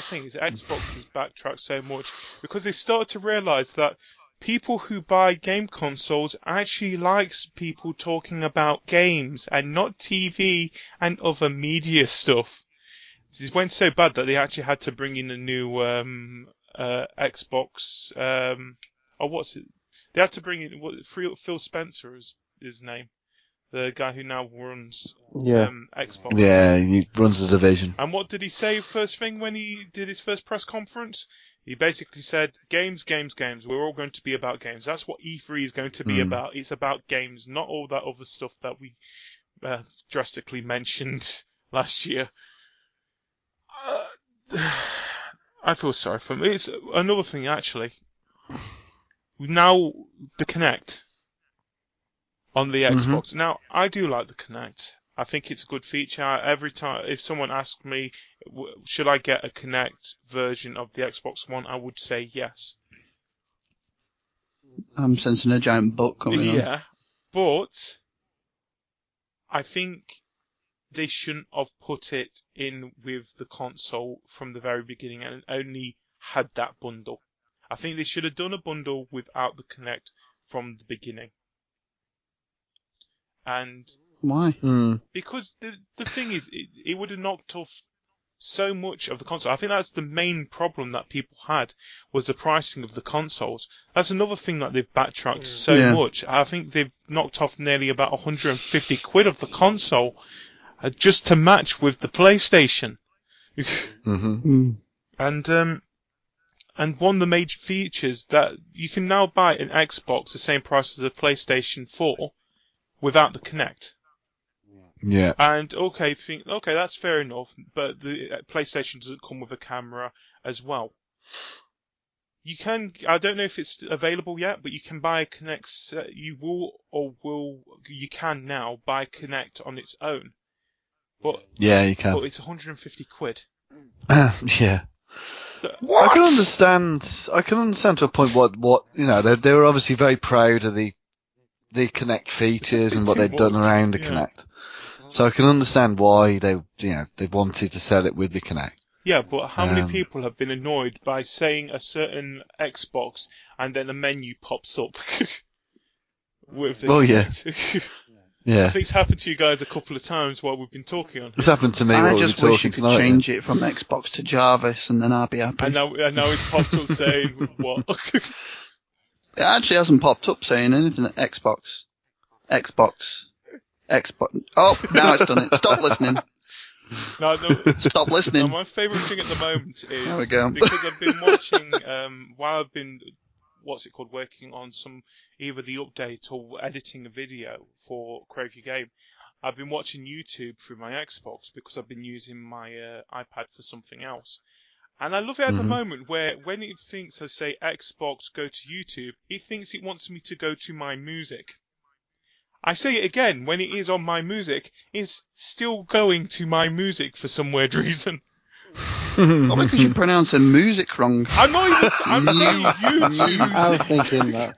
thing is, Xbox has backtracked so much because they started to realise that people who buy game consoles actually likes people talking about games and not TV and other media stuff. It went so bad that they actually had to bring in a new Xbox. What's it? They had to bring in Phil Spencer is his name, the guy who now runs Xbox. Yeah, he runs the division. And what did he say first thing when he did his first press conference? He basically said, games, games, games. We're all going to be about games. That's what E3 is going to be about. It's about games, not all that other stuff that we drastically mentioned last year. I feel sorry for him. It's another thing, actually. Now, the Kinect on the Xbox. Now, I do like the Kinect. I think it's a good feature. Every time, if someone asked me, should I get a Kinect version of the Xbox One, I would say yes. I'm sensing a giant butt coming on. Yeah, but I think they shouldn't have put it in with the console from the very beginning and only had that bundle. I think they should have done a bundle without the Kinect from the beginning. And why? Because the thing is, it would have knocked off so much of the console. I think that's the main problem that people had, was the pricing of the consoles. That's another thing that they've backtracked so much. I think they've knocked off nearly about 150 quid of the console just to match with the PlayStation. And one of the major features that you can now buy an Xbox the same price as a PlayStation 4 without the Kinect. Yeah. And okay, that's fair enough, but the PlayStation doesn't come with a camera as well. You can, I don't know if it's available yet, but you can buy a Kinect, you can now buy Kinect on its own. But yeah, you can. But it's 150 quid. Yeah. What? I can understand to a point what you know, they were obviously very proud of the Kinect features and what they'd done around the Kinect. So I can understand why they wanted to sell it with the Kinect. Yeah, but how many people have been annoyed by saying a certain Xbox and then a menu pops up with the Kinect? Yeah. I think it's happened to you guys a couple of times while we've been talking on. It's happened to me while we've been talking. I just wish you could change it from Xbox to Jarvis and then I'll be happy. And now it's popped up saying what? It actually hasn't popped up saying anything at Xbox. Oh, now it's done it. Stop listening. No, stop listening. No, my favourite thing at the moment is there we go. Because I've been watching while I've been working on either the update or editing a video for Crave Your Game. I've been watching YouTube through my Xbox because I've been using my iPad for something else. And I love it at the moment where when it thinks I say Xbox go to YouTube, it thinks it wants me to go to my music. I say it again, when it is on my music, it's still going to my music for some weird reason. Well, because you're pronouncing music wrong. I'm saying YouTube. I was thinking that.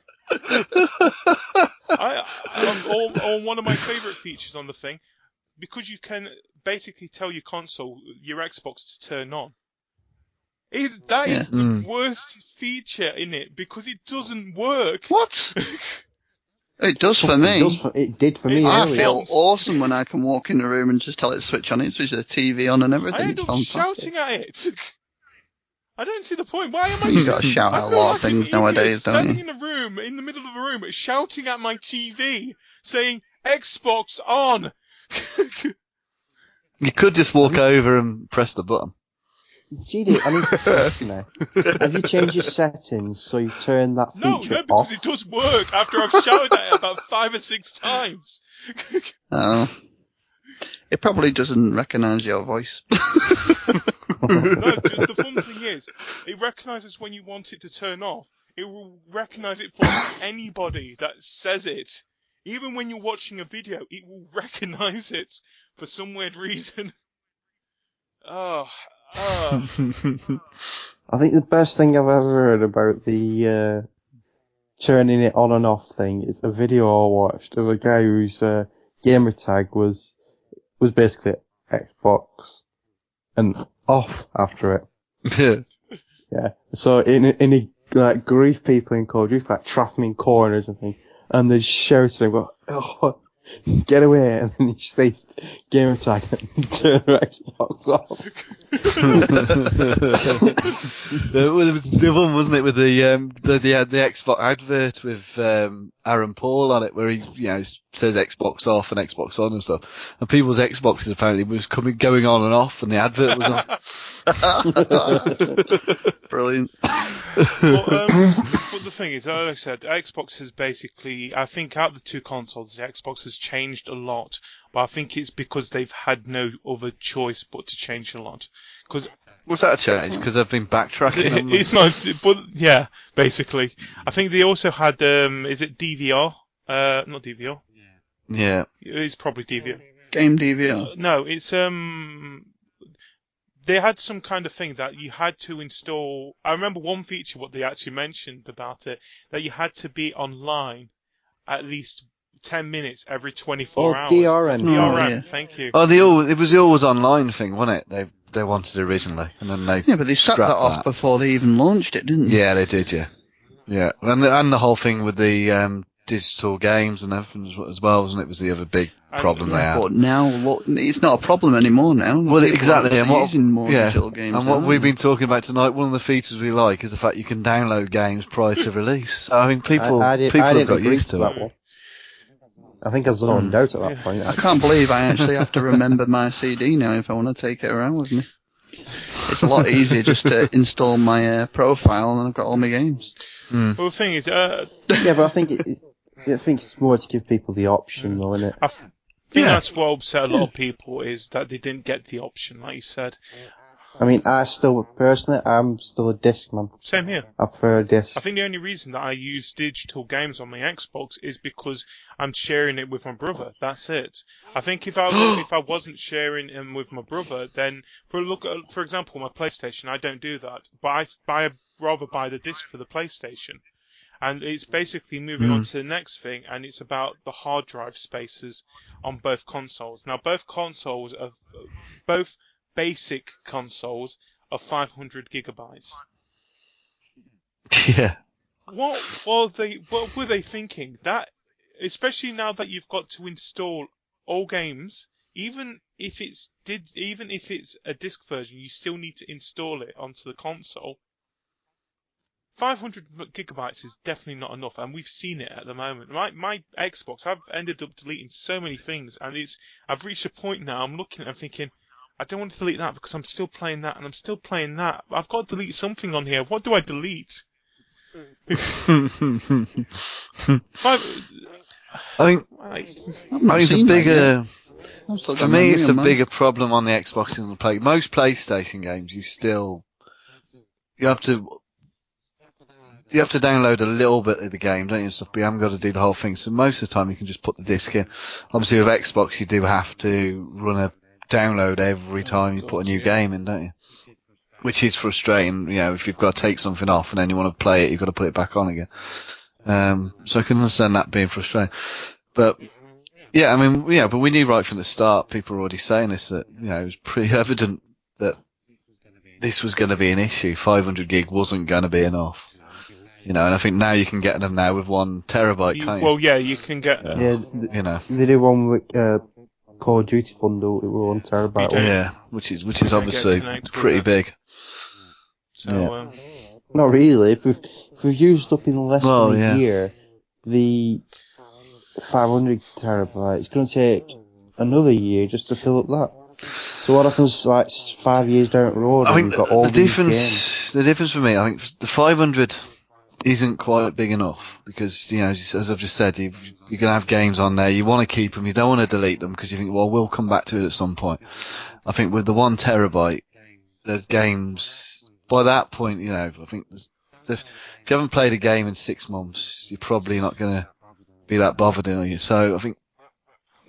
Or one of my favourite features on the thing, because you can basically tell your console, your Xbox, to turn on. That is the worst feature in it, because it doesn't work. What? It does for me. It did for me I earlier. feel awesome when I can walk in the room and just tell it to switch on. It switches the TV on and everything. I end up shouting at it. I don't see the point. Why am I? You got to shout at a lot of things nowadays, don't you? Standing in the middle of a room, shouting at my TV, saying Xbox on. You could just walk over and press the button. GD, I need to ask you now. Have you changed your settings so you turn that feature No, off? because it does work after I've shouted at it about 5 or 6 times. Oh. It probably doesn't recognise your voice. No, the fun thing is, it recognises when you want it to turn off. It will recognise it for anybody that says it. Even when you're watching a video, it will recognise it for some weird reason. I think the best thing I've ever heard about the turning it on and off thing is a video I watched of a guy whose gamer tag was basically Xbox and off after it. Yeah. So in a like grief people in Code, just like trap him in corners and things, and they shouted and go, "Oh, get away, and then you say game tag and turn her Xbox off. The one, wasn't it, with the Xbox advert with Aaron Paul on it, where he says Xbox off and Xbox on and stuff, and people's Xboxes apparently was going on and off, and the advert was on. Brilliant. But the thing is, like I said, Xbox has basically, I think out of the two consoles, the Xbox has changed a lot, but I think it's because they've had no other choice but to change a lot. Was that a change? Because they've been backtracking. It's not, but yeah, basically. I think they also had, is it DVR? Not DVR. Yeah. It's probably DVR. Game DVR. No, it's they had some kind of thing that you had to install. I remember one feature, what they actually mentioned about it, that you had to be online at least 10 minutes every 24 hours. DRN. DRN, thank you. It was the always online thing, wasn't it? They wanted originally, and then they but they shut that off before they even launched it, didn't they? Yeah, they did. Yeah, and the whole thing with the digital games and everything as well, wasn't it? Was the other big problem they had. But now, look, it's not a problem anymore now. Well, exactly. And using more digital games. And what we've been talking about tonight, one of the features we like is the fact you can download games prior to release. So, I mean, people have got used to that one. I think I zoned out at that point. I can't believe I actually have to remember my CD now if I want to take it around with me. It's a lot easier just to install my profile and then I've got all my games. Well, the thing is, yeah, but I think it's more to give people the option, though, isn't it? I think that's what upset a lot of people is that they didn't get the option, like you said. I mean, I'm still a disc man. Same here. I prefer a disc. I think the only reason that I use digital games on my Xbox is because I'm sharing it with my brother. That's it. I think if I wasn't sharing them with my brother, then for example, my PlayStation, I don't do that. But I rather buy the disc for the PlayStation. And it's basically moving on to the next thing, and it's about the hard drive spaces on both consoles. Now, both basic consoles are 500 gigabytes. Yeah. What were they thinking? That, especially now that you've got to install all games, even if it's a disc version, you still need to install it onto the console. 500 gigabytes is definitely not enough, and we've seen it at the moment. My Xbox, I've ended up deleting so many things, and I've reached a point now, I'm looking at it and thinking, I don't want to delete that because I'm still playing that, and I'm still playing that. I've got to delete something on here. What do I delete? I think it's a bigger... For me, it's a bigger problem on the Xbox than the Play. Most PlayStation games, you have to download a little bit of the game, don't you, and stuff, but you haven't got to do the whole thing. So most of the time you can just put the disc in. Obviously with Xbox you do have to run a download every time you put a new game in, don't you? Which is frustrating, if you've got to take something off and then you want to play it, you've got to put it back on again. So I can understand that being frustrating. But but we knew right from the start, people were already saying this, that, it was pretty evident that this was going to be an issue. 500 gig wasn't going to be enough. And I think now you can get them now with 1 terabyte, can't you? Well, yeah, you can get... They did one with Call of Duty bundle, it was 1 terabyte. Yeah, which is obviously pretty big. So, not really. If we've used up in less than a year, the 500 terabyte, it's going to take another year just to fill up that. So what happens 5 years down the road? I think got all the difference for me, I think the 500 isn't quite big enough because, as I've just said, you're going to have games on there. You want to keep them. You don't want to delete them because you think, well, we'll come back to it at some point. I think with the 1 terabyte, there's games by that point. I think if you haven't played a game in 6 months, you're probably not going to be that bothered, are you? So I think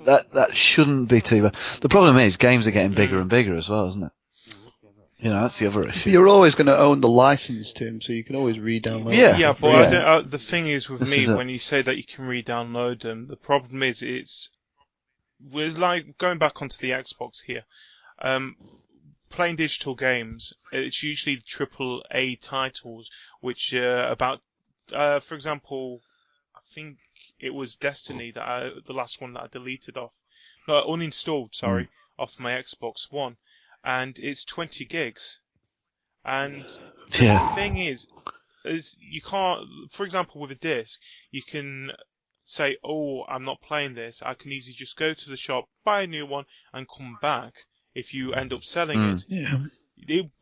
that shouldn't be too bad. The problem is games are getting bigger and bigger as well, isn't it? That's the other issue. You're always going to own the license to them, so you can always re-download them. Yeah, but the thing is with me, when you say that you can re-download them, the problem is we're like going back onto the Xbox here. Playing digital games, it's usually AAA titles, which about, for example, I think it was Destiny the last one that I deleted uninstalled, off my Xbox One, and it's 20 gigs. And the thing is you can't, for example, with a disc, you can say, oh, I'm not playing this. I can easily just go to the shop, buy a new one, and come back if you end up selling it. Yeah.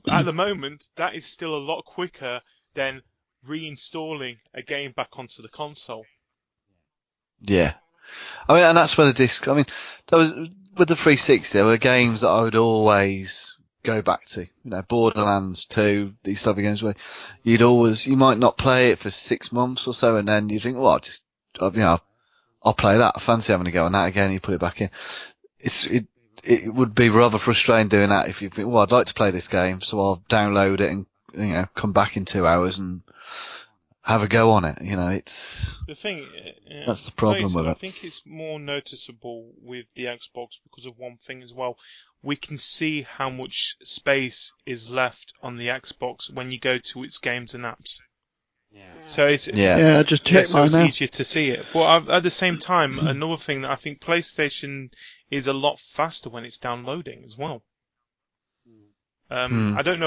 At the moment, that is still a lot quicker than reinstalling a game back onto the console. Yeah. I mean, and that's where the disc, I mean, with the 360, there were games that I would always go back to. Borderlands 2, these type of games where you might not play it for 6 months or so, and then you think, well, I'll play that. I fancy having a go on that again. You put it back in. It would be rather frustrating doing that if you think, well, I'd like to play this game, so I'll download it and, come back in 2 hours and have a go on it. It's the thing. That's the problem with it. I think it's more noticeable with the Xbox because of one thing as well. We can see how much space is left on the Xbox when you go to its games and apps. So it's just check so it's easier to see it. But at the same time, another thing that I think PlayStation is a lot faster when it's downloading as well. I don't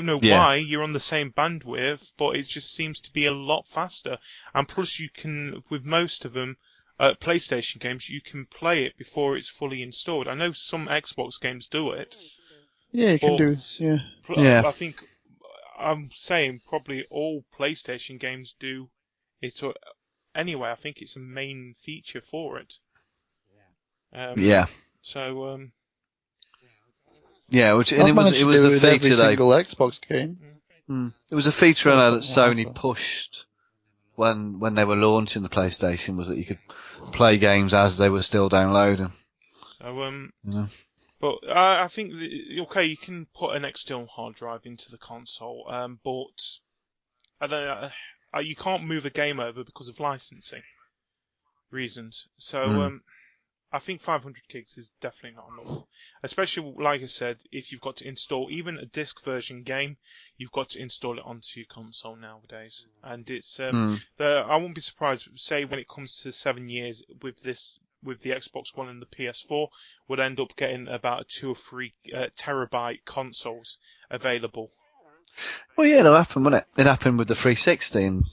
know why you're on the same bandwidth, but it just seems to be a lot faster. And plus, you can, with most of them, PlayStation games, you can play it before it's fully installed. I know some Xbox games do it. Yeah, you can do it. Yeah. I think I'm saying probably all PlayStation games do it. Anyway, I think it's a main feature for it. So. Yeah, it was a feature every single Xbox game. It was a feature I know that Sony pushed when they were launching the PlayStation, was that you could play games as they were still downloading. So but I think you can put an external hard drive into the console, but I don't know, you can't move a game over because of licensing reasons. So I think 500 gigs is definitely not enough. Especially, like I said, if you've got to install even a disc version game, you've got to install it onto your console nowadays. And it's I won't be surprised, say when it comes to 7 years with the Xbox One and the PS4, we'll end up getting about 2 or 3 terabyte consoles available. Well, yeah, it'll happen, won't it? It happened with the 360, and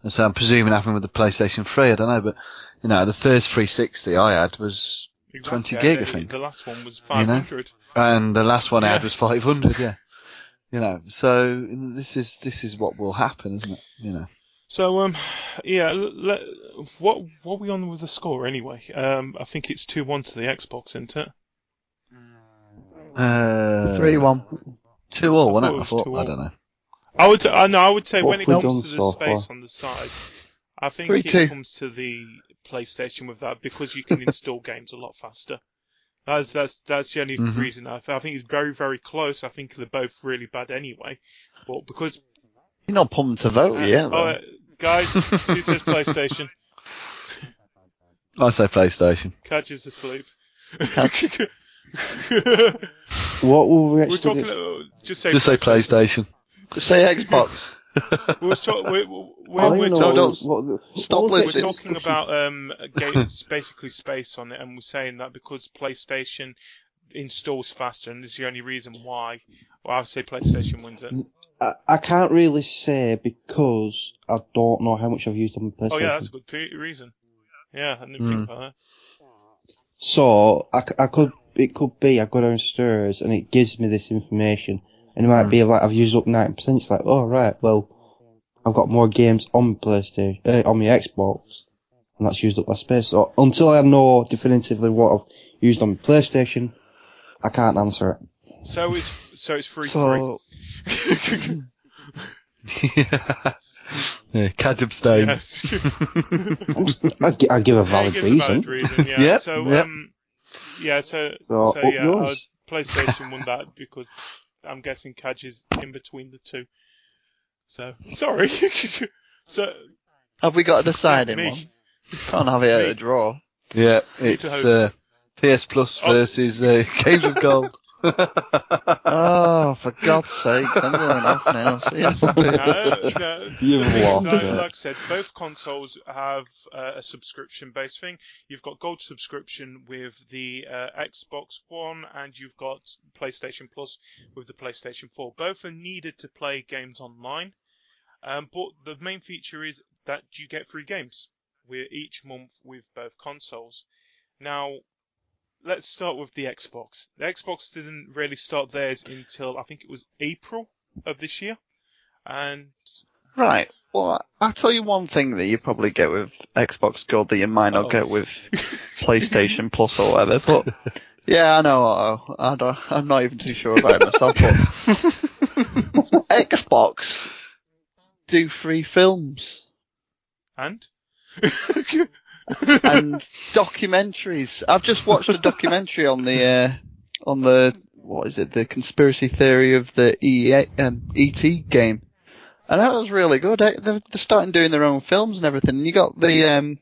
so I'm presuming it happened with the PlayStation 3. I don't know, but the first 360 I had was 20 gig, I think. The last one was 500. And the last one I had was 500. Yeah. So this is what will happen, isn't it? So what are we on with the score anyway? I think it's 2-1 to the Xbox, isn't it? 3-1. 2-all, wasn't it? I thought. I don't know. I would say when it comes to the space on the side, I think 3-2. It comes to the PlayStation with that because you can install games a lot faster. That's the only reason. I think it's very, very close. I think they're both really bad anyway, but because you're not pumped to vote yet, though. Guys, who says PlayStation? I say PlayStation. Cajr's asleep. What will we We're actually talking, just say PlayStation. Just say Xbox. We're talking about games, basically space on it, and we're saying that because PlayStation installs faster, and this is the only reason why. Well, I would say PlayStation wins it. I can't really say because I don't know how much I've used on my PlayStation. Oh yeah, that's a good reason. Yeah, I didn't think about that. So it could be I go downstairs and it gives me this information, and it might be like I've used up 90%. It's like, oh right, well, I've got more games on my PlayStation, on my Xbox, and that's used up less space. So until I know definitively what I've used on my PlayStation, I can't answer it. So it's 3-3. Yeah, Cajr abstain. I give a valid reason. Yeah. So PlayStation won that because I'm guessing Cajr's in between the two. So sorry. So have we got a deciding one? Can't have it at a draw. Yeah, it's PS Plus versus Games of Gold. Oh, for God's sake, I'm going off now. See you no. You've lost like, it. like I said, both consoles have a subscription-based thing. You've got gold subscription with the Xbox One, and you've got PlayStation Plus with the PlayStation 4. Both are needed to play games online, but the main feature is that you get free games each month with both consoles. Now, let's start with the Xbox. The Xbox didn't really start theirs until I think it was April of this year. And Right. Well, I'll tell you one thing that you probably get with Xbox Gold that you might not get with PlayStation Plus or whatever. But yeah, I know. I'm not even too sure about it myself. But Xbox do free films and documentaries. I've just watched a documentary on the what is it? The conspiracy theory of the ET game. And that was really good. They're starting doing their own films and everything. And you got the,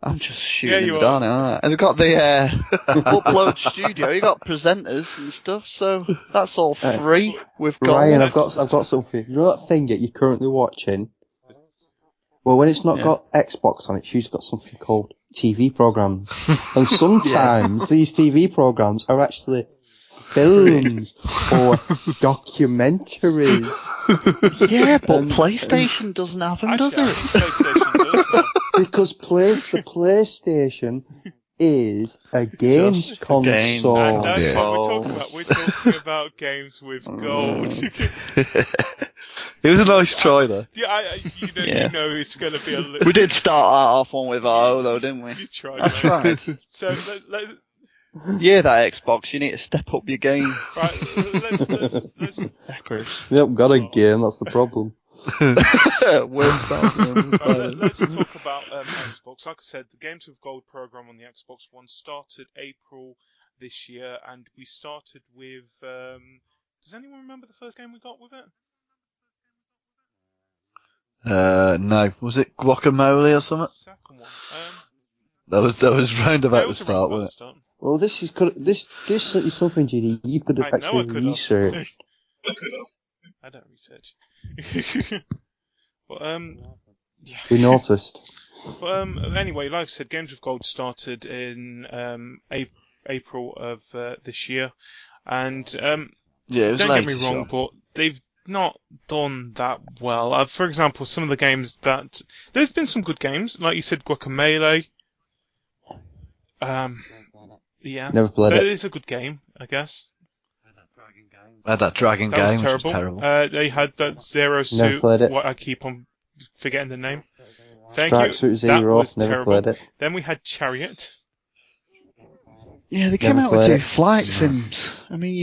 I'm just shooting in the dark now, aren't I? And they've got the, Upload Studio. You got presenters and stuff, so that's all free with gold. Ryan, I've got something. You know that thing that you're currently watching? Well, when it's not got Xbox on it, it's usually got something called TV programs. And sometimes these TV programs are actually films or documentaries. Yeah, but PlayStation doesn't have them, does it? PlayStation does. Because the PlayStation is a games console. And that's what we're talking about. We're talking about games with gold. It was a nice try, though. Yeah, you know it's going to be a little... We did start off one with though, didn't we? You tried. That's right. So, yeah, that Xbox, you need to step up your game. Right, let's You haven't got a game, that's the problem. Let's talk about Xbox. Like I said, the Games with Gold program on the Xbox One started April this year, and we started with... does anyone remember the first game we got with it? No. Was it Guacamole or something? Second one. That was round about the start, wasn't it? Well, this is something, GD, you could have actually researched. I don't research. But, yeah. We noticed. But, anyway, like I said, Games with Gold started in April of this year. And, yeah, it was don't late, get me wrong, but they've not done that well. For example, some of the games that... There's been some good games, like you said, Guacamole. Yeah. Never played it. It is a good game, I guess. I had that Dragon game, was which was terrible. They had that Zero Suit. Never played it. What I keep on forgetting the name. Thank Strike you. Suit Zero, that was never terrible. played it. Then we had Chariot. Yeah, they came out with two flight sims. I mean,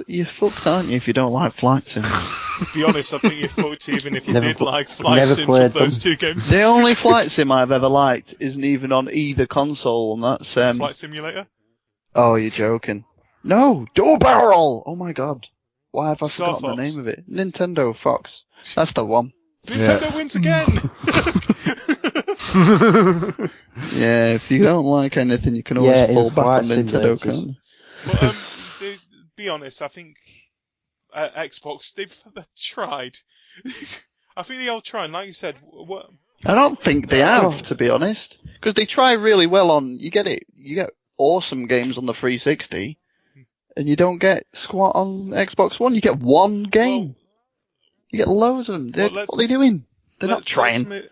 you're fucked, aren't you, if you don't like flight sims? To be honest, I think you're fucked even if you Never did pl- like flight never sims played of those them. two games. The only flight sim I've ever liked isn't even on either console, and that's Flight Simulator? Oh, you're joking. No, Dual Barrel! Oh my god. Why have I Star forgotten Fox. the name of it? Nintendo Fox. That's the one. Nintendo wins again! Yeah, if you don't like anything, you can always fall back on Nintendo, can't you? But, to be honest, I think Xbox, they've tried. I think they all tried, like you said. I don't think they have, to be honest. Because they try really well on... You get awesome games on the 360, and you don't get squat on Xbox One. You get one game. You get loads of them. What are they doing? They're not trying.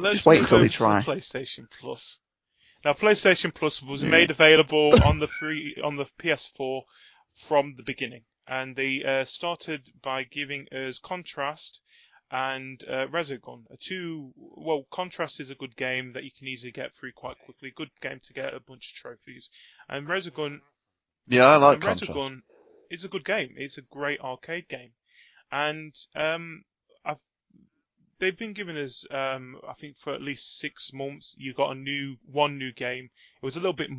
Just wait until they try. PlayStation Plus. Now, PlayStation Plus was made available on the PS4 from the beginning, and they started by giving us Contrast and Resogun. Contrast is a good game that you can easily get through quite quickly. Good game to get a bunch of trophies. And Resogun. Yeah, I like Contrast. Resogun is a good game. It's a great arcade game, and they've been giving us, I think for at least 6 months, you got one new game. It was a little bit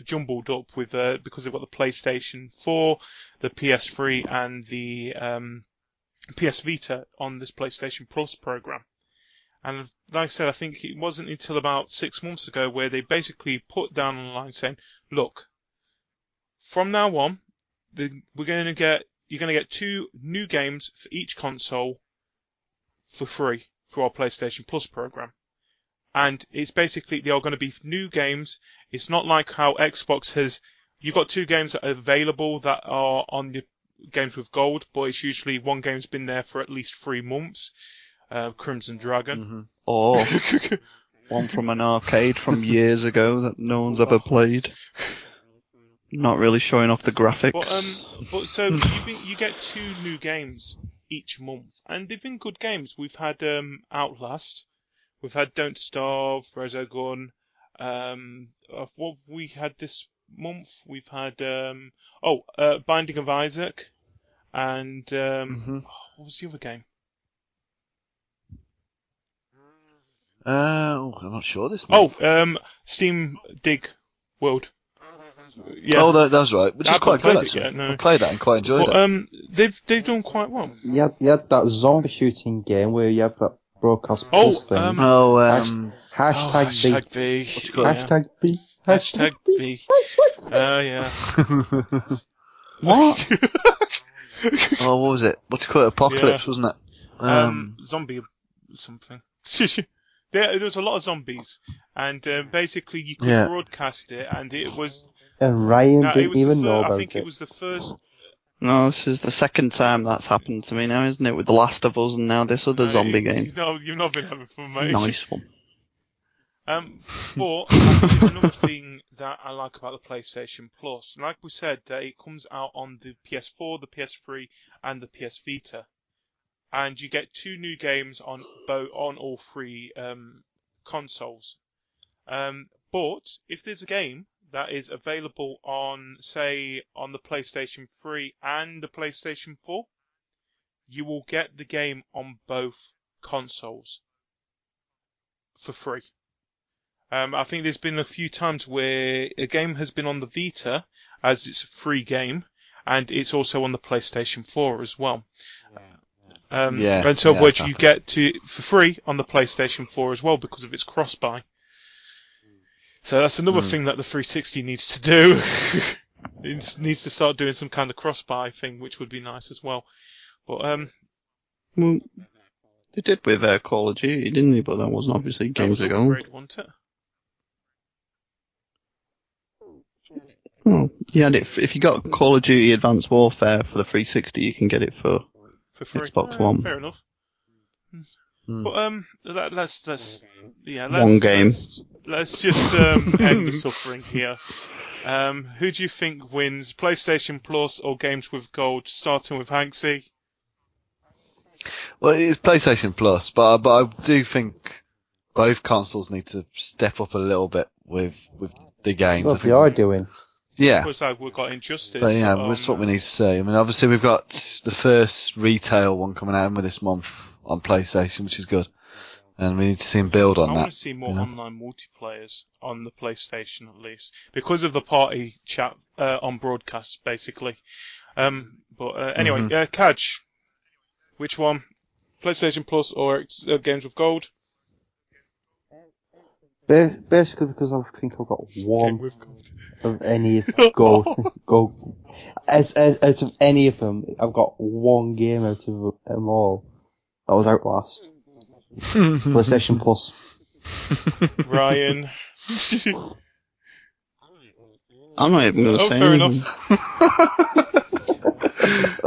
jumbled up with, because they've got the PlayStation 4, the PS3, and the PS Vita on this PlayStation Plus program. And like I said, I think it wasn't until about 6 months ago where they basically put down online saying, look, from now on, you're going to get 2 new games for each console for free through our PlayStation Plus program. And it's basically, they are going to be new games. It's not like how Xbox has, you've got 2 games that are available that are on your games with gold, but it's usually one game's been there for at least 3 months. Crimson Dragon. Mm-hmm. Or one from an arcade from years ago that no one's ever played. Not really showing off the graphics. But so you get 2 new games each month, and they've been good games. We've had Outlast, we've had Don't Starve, Resogun. What we had this month, we've had Binding of Isaac, and what was the other game? I'm not sure this month. Steam Dig World. Yeah. Oh, that's right. Which is quite good, actually. Yet, no. I played that and quite enjoyed it. They've done quite well. You had that zombie shooting game where you have that broadcast plus thing. Hashtag B. Hashtag B. Hashtag B. Yeah. What? What was it? What do you call it? Apocalypse, wasn't it? Zombie something. There was a lot of zombies, and basically you could broadcast it, and it was... And Ryan didn't even know about it. I think it was the first... No, this is the second time that's happened to me now, isn't it? With The Last of Us and now this other zombie game. No, you've not been having fun, mate. Nice one. But there's another thing that I like about the PlayStation Plus. Like we said, that it comes out on the PS4, the PS3, and the PS Vita. And you get 2 new games on all 3 consoles. But if there's a game that is available on, say, on the PlayStation 3 and the PlayStation 4, you will get the game on both consoles for free. I think there's been a few times where a game has been on the Vita as it's a free game, and it's also on the PlayStation 4 as well. And so what you get for free on the PlayStation 4 as well because of its cross-buy. So that's another thing that the 360 needs to do. It needs to start doing some kind of cross-buy thing, which would be nice as well. But well, they did with Call of Duty, didn't they? But that wasn't obviously games ago. Great, wasn't it? Oh, yeah, if you got Call of Duty Advanced Warfare for the 360, you can get it for free. Xbox One. Fair enough. But let's one game. Let's just end the suffering here. Who do you think wins, PlayStation Plus or games with gold? Starting with Hanksy. Well, it's PlayStation Plus, but I do think both consoles need to step up a little bit with the games. Well, they are doing. Yeah. Looks like we've got Injustice. But yeah, that's what we need to say. I mean, obviously we've got the first retail one coming out with this month on PlayStation, which is good. And we need to see him build on that. I want to see more online multiplayers on the PlayStation at least. Because of the party chat on broadcast, basically. But anyway, Caj, which one? PlayStation Plus or games with gold? Basically, because I think I've got one of any of gold. Out of any of them, I've got one game out of them all. That was Outlast. PlayStation Plus. Ryan. I'm not even going to say fair anything. Enough.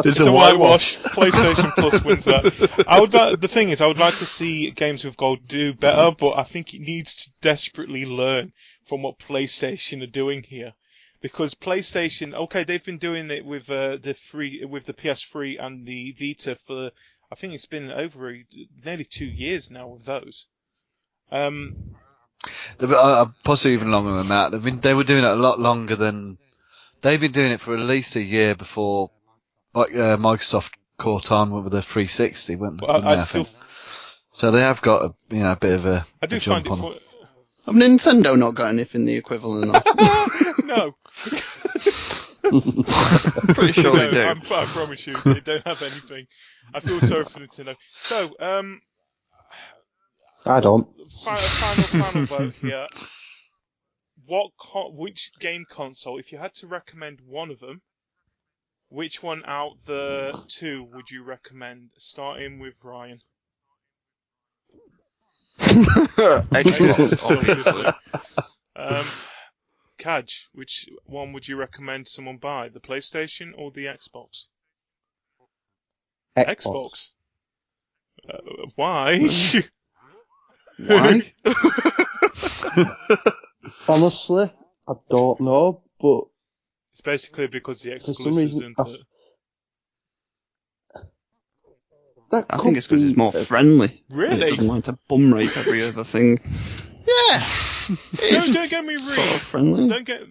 It's a whitewash. PlayStation Plus wins that. The thing is, I would like to see Games with Gold do better, but I think it needs to desperately learn from what PlayStation are doing here. Because PlayStation, okay, they've been doing it with the PS3 and the Vita for, I think it's been over nearly 2 years now with those. Possibly even longer than that. They were doing it a lot longer than. They've been doing it for at least a year before, like Microsoft caught on with the 360, weren't they? I think. So they have got a bit of a. I do jump find on. Have Nintendo not got anything the equivalent of? No. Pretty sure they do. I promise you, they don't have anything. I feel sorry for Nintendo. So, I don't. Final vote here. which game console, if you had to recommend one of them, which one out the two would you recommend? Starting with Ryan. Xbox, obviously. Caj, which one would you recommend someone buy? The PlayStation or the Xbox? Xbox. Why? Why? Honestly, I don't know, but it's basically because the for exclusives, some reason, isn't it? I think it's because it's more friendly. Really? It doesn't like to bum rape every other thing. Yeah. Don't get me rude. Sort of friendly. Don't get.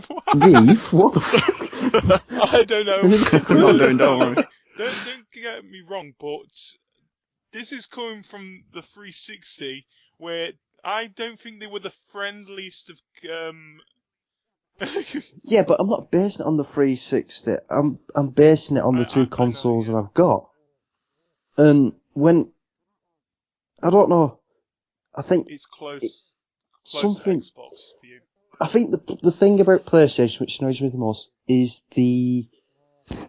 What? Reeve? What the fuck? I don't know. We're not doing, don't worry. Don't get me wrong, but this is coming from the 360, where I don't think they were the friendliest of. Yeah, but I'm not basing it on the 360. I'm basing it on the two consoles that I've got. And when I don't know, I think it's close something. To Xbox for you. I think the thing about PlayStation which annoys me the most is the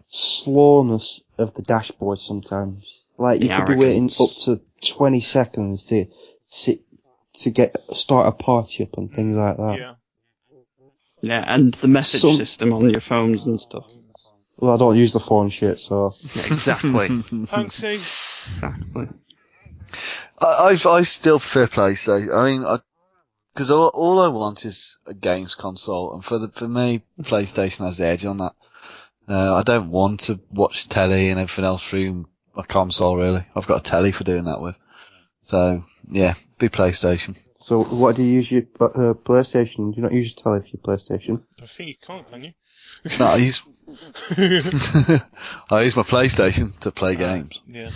slowness of the dashboard sometimes. Like, you could be waiting up to 20 seconds to start a party up and things like that. Yeah. Yeah, and the message system on your phones and stuff. Well, I don't use the phone shit, so. Yeah, exactly. Hanksy. Exactly. I still prefer PlayStation. I mean, because all I want is a games console, and for me, PlayStation has the edge on that. I don't want to watch telly and everything else through a console, really. I've got a telly for doing that with. So, yeah, be PlayStation. So, what do you use your PlayStation? Do you not use your telly for your PlayStation? I think you can't, can you? No, I use my PlayStation to play games. Yeah.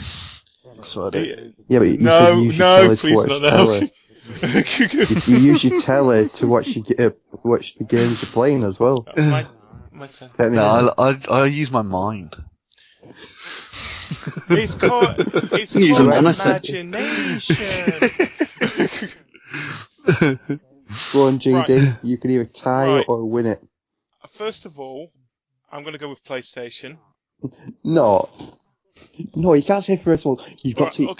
That's what I do. Yeah, but you said you use your telly to watch telly. You use your telly to watch the games you're playing as well. No, I use my mind. It's called imagination. Go on, GD. Right. You can either tie it or win it. First of all, I'm going to go with PlayStation. No, you can't say first of all. You've got to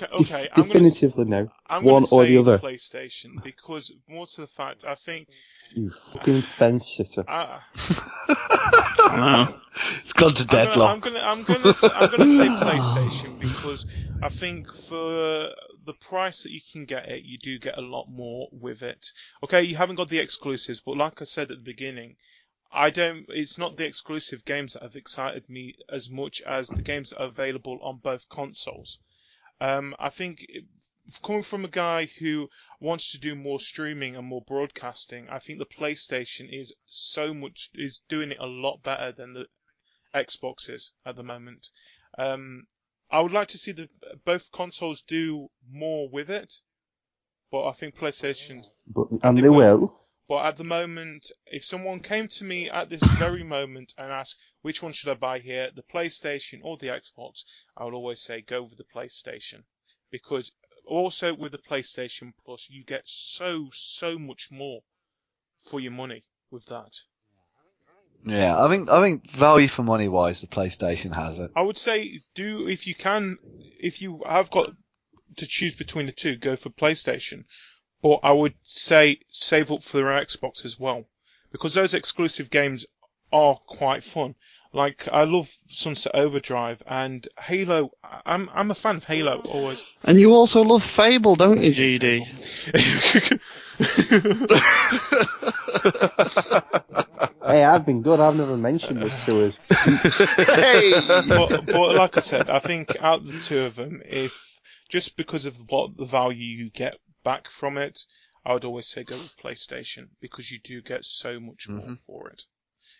definitively now. One or the other. PlayStation, because more to the fact, I think. You fucking fence sitter. It's gone to deadlock. I'm gonna say PlayStation because I think for the price that you can get it, you do get a lot more with it. Okay, you haven't got the exclusives, but like I said at the beginning, it's not the exclusive games that have excited me as much as the games that are available on both consoles. I think coming from a guy who wants to do more streaming and more broadcasting, I think the PlayStation is doing it a lot better than the Xbox is at the moment. I would like to see both consoles do more with it, but I think PlayStation... They will. But at the moment, if someone came to me at this very moment and asked, which one should I buy here, the PlayStation or the Xbox, I would always say go with the PlayStation. Because also with the PlayStation Plus, you get so much more for your money with that. Yeah, I think value for money wise, the PlayStation has it. I would say if you have got to choose between the two, go for PlayStation. But I would say save up for their Xbox as well, because those exclusive games are quite fun. Like, I love Sunset Overdrive and Halo. I'm a fan of Halo always. And you also love Fable, don't you, GD? Hey, I've been good. I've never mentioned this to us. But like I said, I think out of the two of them, just because of what the value you get back from it, I would always say go with PlayStation, because you do get so much more for it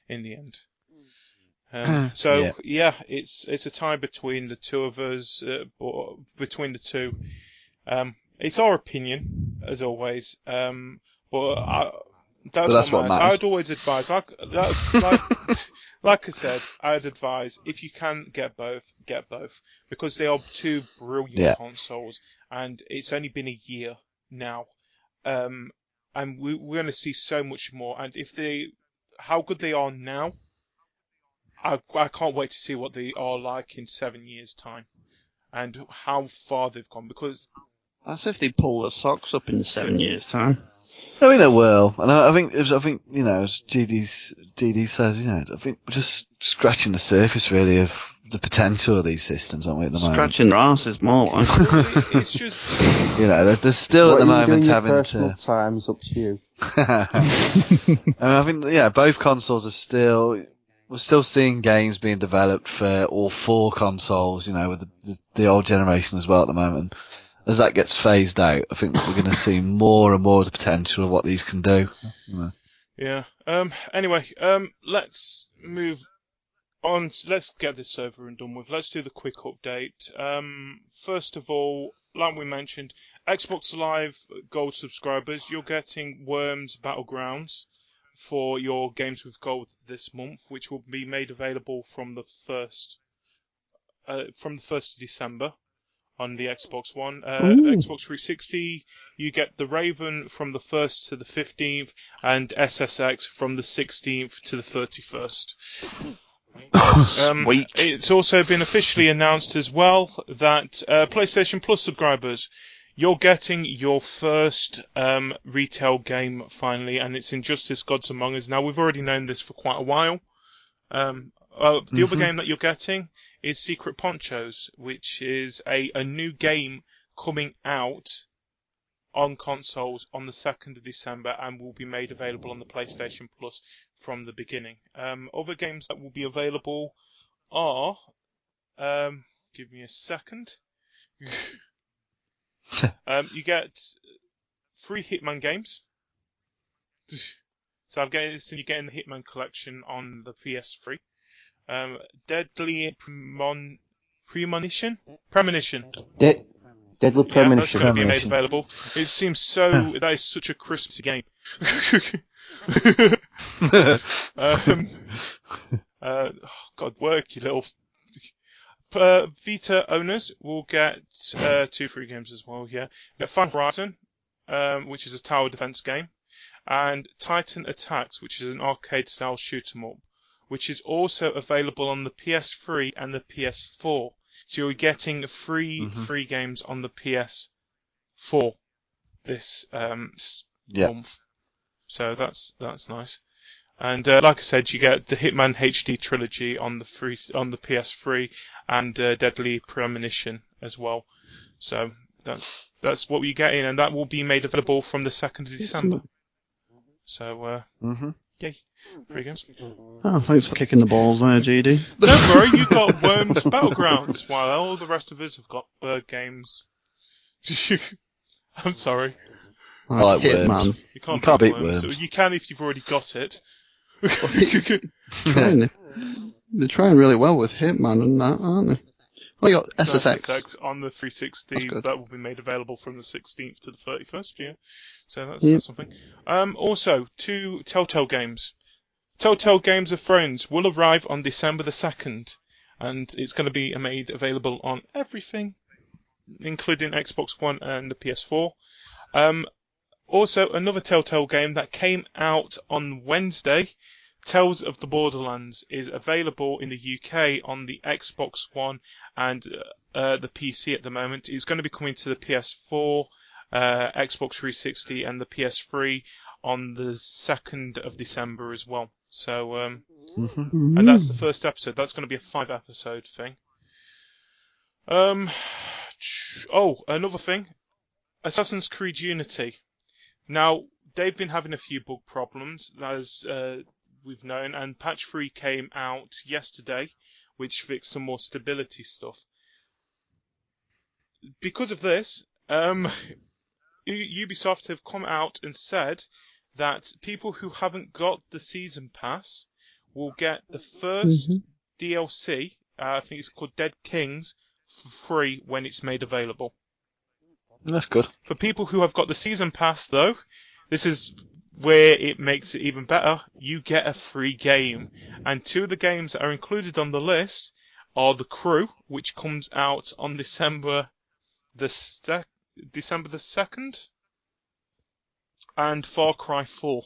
in the end. It's a tie between the two of us, between the two. It's our opinion, as always, that's what matters. I'd always advise, like I said, I'd advise, if you can get both, because they are two brilliant consoles, and it's only been a year now. and we're going to see so much more. And how good they are now, I can't wait to see what they are like in 7 years' time, and how far they've gone. Because that's if they pull their socks up in 7 years' time. I mean, it will, and I think as GD says, I think we're just scratching the surface really of the potential of these systems, aren't we? At the moment, scratching their asses more. It's just, they're still what at the are you moment doing having your personal to. time's up to you. I think both consoles are we're still seeing games being developed for all 4 consoles, with the old generation as well at the moment. As that gets phased out, I think we're going to see more and more of the potential of what these can do. Yeah. Anyway, let's move on. Let's get this over and done with. Let's do the quick update. First of all, like we mentioned, Xbox Live Gold subscribers, you're getting Worms Battlegrounds for your Games with Gold this month, which will be made available from the 1st of December. On the Xbox One. Xbox 360, you get the Raven from the 1st to the 15th, and SSX from the 16th to the 31st. Sweet. It's also been officially announced as well that PlayStation Plus subscribers, you're getting your first retail game finally, and it's Injustice Gods Among Us. Now, we've already known this for quite a while. The other game that you're getting is Secret Ponchos, which is a new game coming out on consoles on the 2nd of December and will be made available on the PlayStation Plus from the beginning. Other games that will be available are... give me a second. You get 3 Hitman games. So you're getting the Hitman collection on the PS3. Deadly Premonition. Deadly Premonition. Yeah, that's going to be made available. It seems that is such a Christmassy game. God, work, you little. Vita owners will get 2 free games as well. Yeah, you get Final Horizon, which is a tower defense game, and Titan Attacks, which is an arcade-style shoot-'em-up, which is also available on the PS3 and the PS4. So you're getting free games on the PS4 this month. So that's nice. And like I said, you get the Hitman HD trilogy on the PS3 and Deadly Premonition as well. So that's what we're getting, and that will be made available from the 2nd of December. So yay, free games. Oh, thanks for kicking the balls there, GD. Don't worry, you got Worms Battlegrounds, while all the rest of us have got bird games. I'm sorry. I like Hitman. Man. You can't beat Worms. Worms. You can if you've already got it. They're trying really well with Hitman and that, aren't they? Oh, you got SSX. SSX on the 360, that will be made available from the 16th to the 31st, yeah. So that's something. Also, 2 Telltale games. Telltale Games of Thrones will arrive on December the 2nd, and it's going to be made available on everything, including Xbox One and the PS4. Also, another Telltale game that came out on Wednesday, Tales of the Borderlands, is available in the UK on the Xbox One and the PC at the moment. It's going to be coming to the PS4, Xbox 360 and the PS3 on the 2nd of December as well. So, and that's the first episode. That's going to be a 5-episode thing. Another thing. Assassin's Creed Unity. Now, they've been having a few bug problems, as we've known, and patch 3 came out yesterday, which fixed some more stability stuff. Because of this, Ubisoft have come out and said that people who haven't got the Season Pass will get the first DLC, I think it's called Dead Kings, for free when it's made available. That's good. For people who have got the Season Pass, though, this is where it makes it even better. You get a free game. And 2 of the games that are included on the list are The Crew, which comes out on December the 2nd. and Far Cry 4.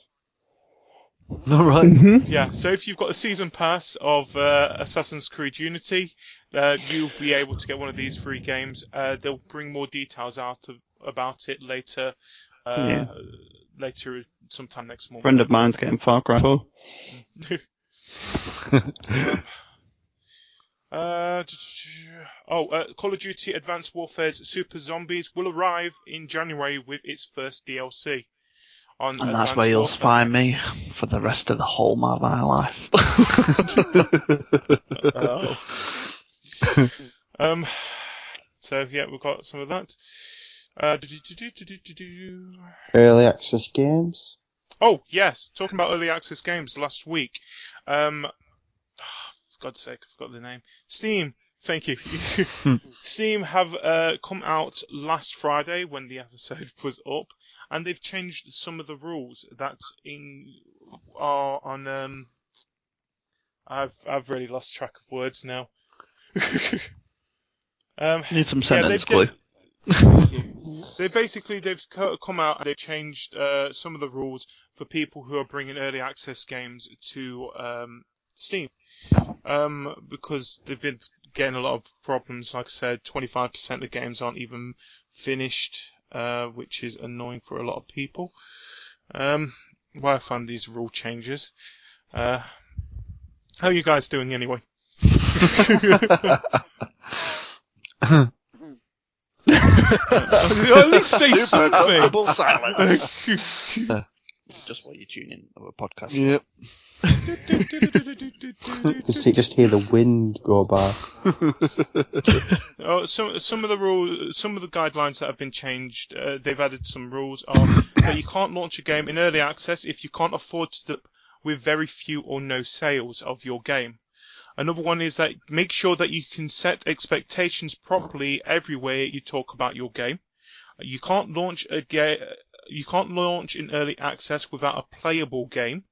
All right. Mm-hmm. Yeah, so if you've got a season pass of Assassin's Creed Unity, you'll be able to get one of these free games. They'll bring more details about it later, later sometime next month. A friend of mine's getting Far Cry 4. Call of Duty Advanced Warfare's Super Zombies will arrive in January with its first DLC. And that's where you'll find me for the rest of the whole of my life. So yeah, we've got some of that. Early access games. Oh yes, talking about early access games last week. For God's sake, I forgot the name. Steam. Thank you. Steam have come out last Friday when the episode was up, and they've changed some of the rules that are on. I've really lost track of words now. Need some sentence glue. They've come out and they've changed some of the rules for people who are bringing early access games to Steam, because they've been getting a lot of problems. Like I said, 25% of games aren't even finished, which is annoying for a lot of people. Why I found these rule changes. How are you guys doing anyway? At least say something. Just while you tune in to a podcast. Yep. Just hear the wind go by. Some of the rules, some of the guidelines that have been changed, they've added some rules that you can't launch a game in early access if you can't afford to with very few or no sales of your game. Another one is that make sure that you can set expectations properly everywhere you talk about your game. You can't launch You can't launch in early access without a playable game,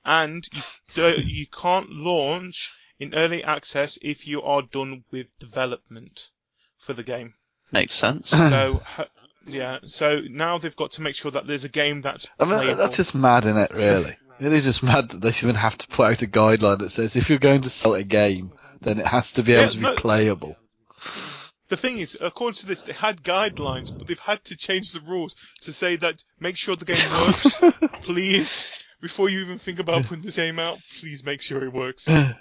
and you can't launch in early access if you are done with development for the game. Makes sense. So yeah, so now they've got to make sure that there's a game that's playable. I mean, that's just mad, isn't it, really? It is just mad that they even have to put out a guideline that says if you're going to sell a game, then it has to be able to be playable. The thing is, according to this, they had guidelines, but they've had to change the rules to say that make sure the game works, please. Before you even think about putting the game out, please make sure it works. We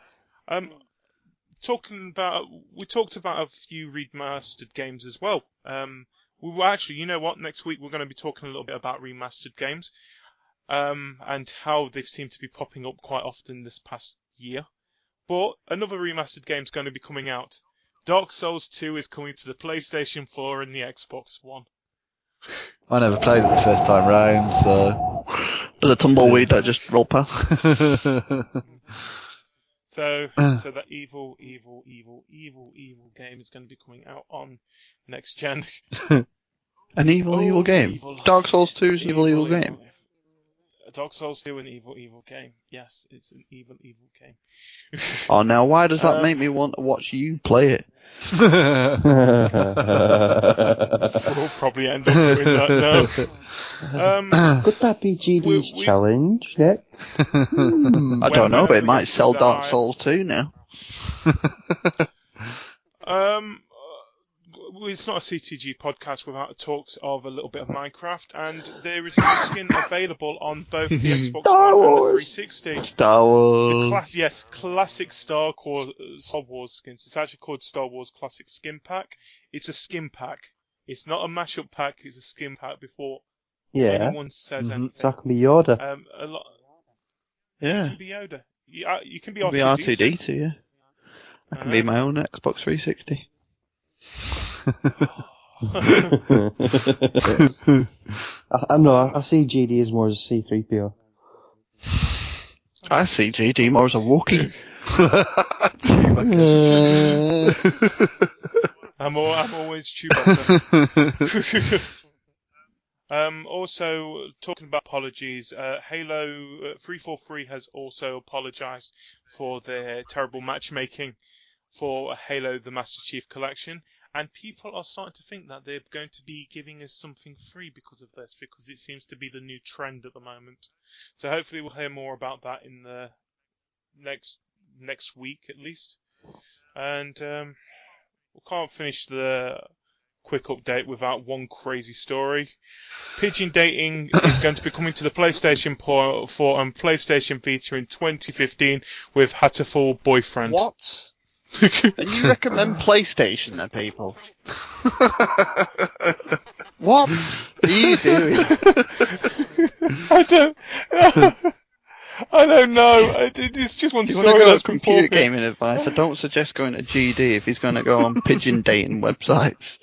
talked about a few remastered games as well. We were actually, you know what? Next week we're going to be talking a little bit about remastered games, and how they seem to be popping up quite often this past year. But another remastered game is going to be coming out. Dark Souls 2 is coming to the PlayStation 4 and the Xbox One. I never played it the first time round, so... There's a tumbleweed that just rolled past. So that evil game is going to be coming out on next gen. An evil game? Evil. Dark Souls 2 is an evil game? Dark Souls 2 an evil game. Yes, it's an evil game. Oh, now why does that make me want to watch you play it? We'll probably end up doing that now. Could that be GD's challenge next? I don't know, but it might sell Dark Souls 2 now. It's not a CTG podcast without talks of a little bit of Minecraft, and there is a skin available on both the Xbox One and the 360. Star Wars. Classic Star Wars skins. It's actually called Star Wars Classic Skin Pack. It's a skin pack. It's not a mashup pack. It's a skin pack. Before anyone says anything. So that can be Yoda. Yeah. You can be Yoda. You can be R2D2. Yeah. I can be my own Xbox 360. I see GD as more as a C-3PO. I see GD more as a Wookiee. I'm always Chewbacca. Also, talking about apologies, Halo 343 has also apologised for their terrible matchmaking for Halo the Master Chief Collection, And people are starting to think that they're going to be giving us something free because of this, because it seems to be the new trend at the moment. So hopefully we'll hear more about that in the next week at least. And we can't finish the quick update without one crazy story. Pigeon dating is going to be coming to the PlayStation 4 and PlayStation Vita in 2015 with Hatterful Boyfriend. What? And you recommend PlayStation to people? What are you doing? I don't know. It's just one you story. Want to go that's computer gaming advice? I don't suggest going to GD if he's going to go on pigeon dating websites.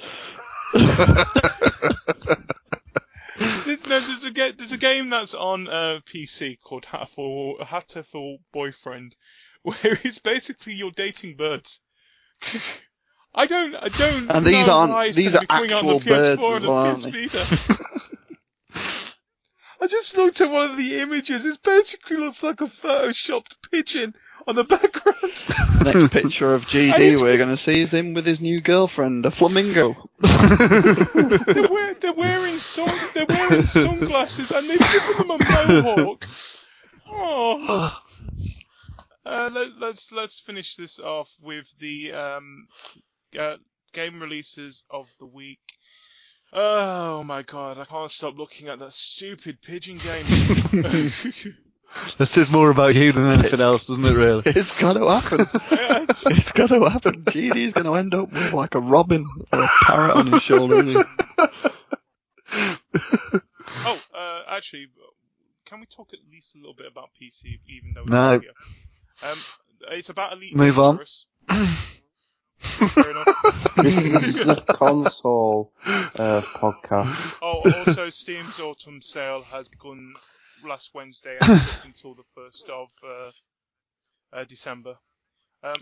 There's a game that's on PC called Hatterful Boyfriend, where it's basically you're dating birds. I don't. And these know aren't. Why it's These are be coming actual on the PS4 birds, and the aren't PS they? Vita. I just looked at one of the images. It basically looks like a photoshopped pigeon on the background. Next picture of GD we're going to see is him with his new girlfriend, a flamingo. They're wearing sunglasses and they've given them a mohawk. Oh. Let's finish this off with the game releases of the week. Oh my god, I can't stop looking at that stupid pigeon game. That says more about you than anything else, doesn't it, really? It's got to happen. It's got to happen. GD's going to end up with like a robin or a parrot on his shoulder, isn't he? Actually, can we talk at least a little bit about PC, even though no. Here? It's about Elite Move Dangerous. Fair enough. This is a console podcast. Oh, also, Steam's Autumn Sale has begun last Wednesday and until the 1st of December.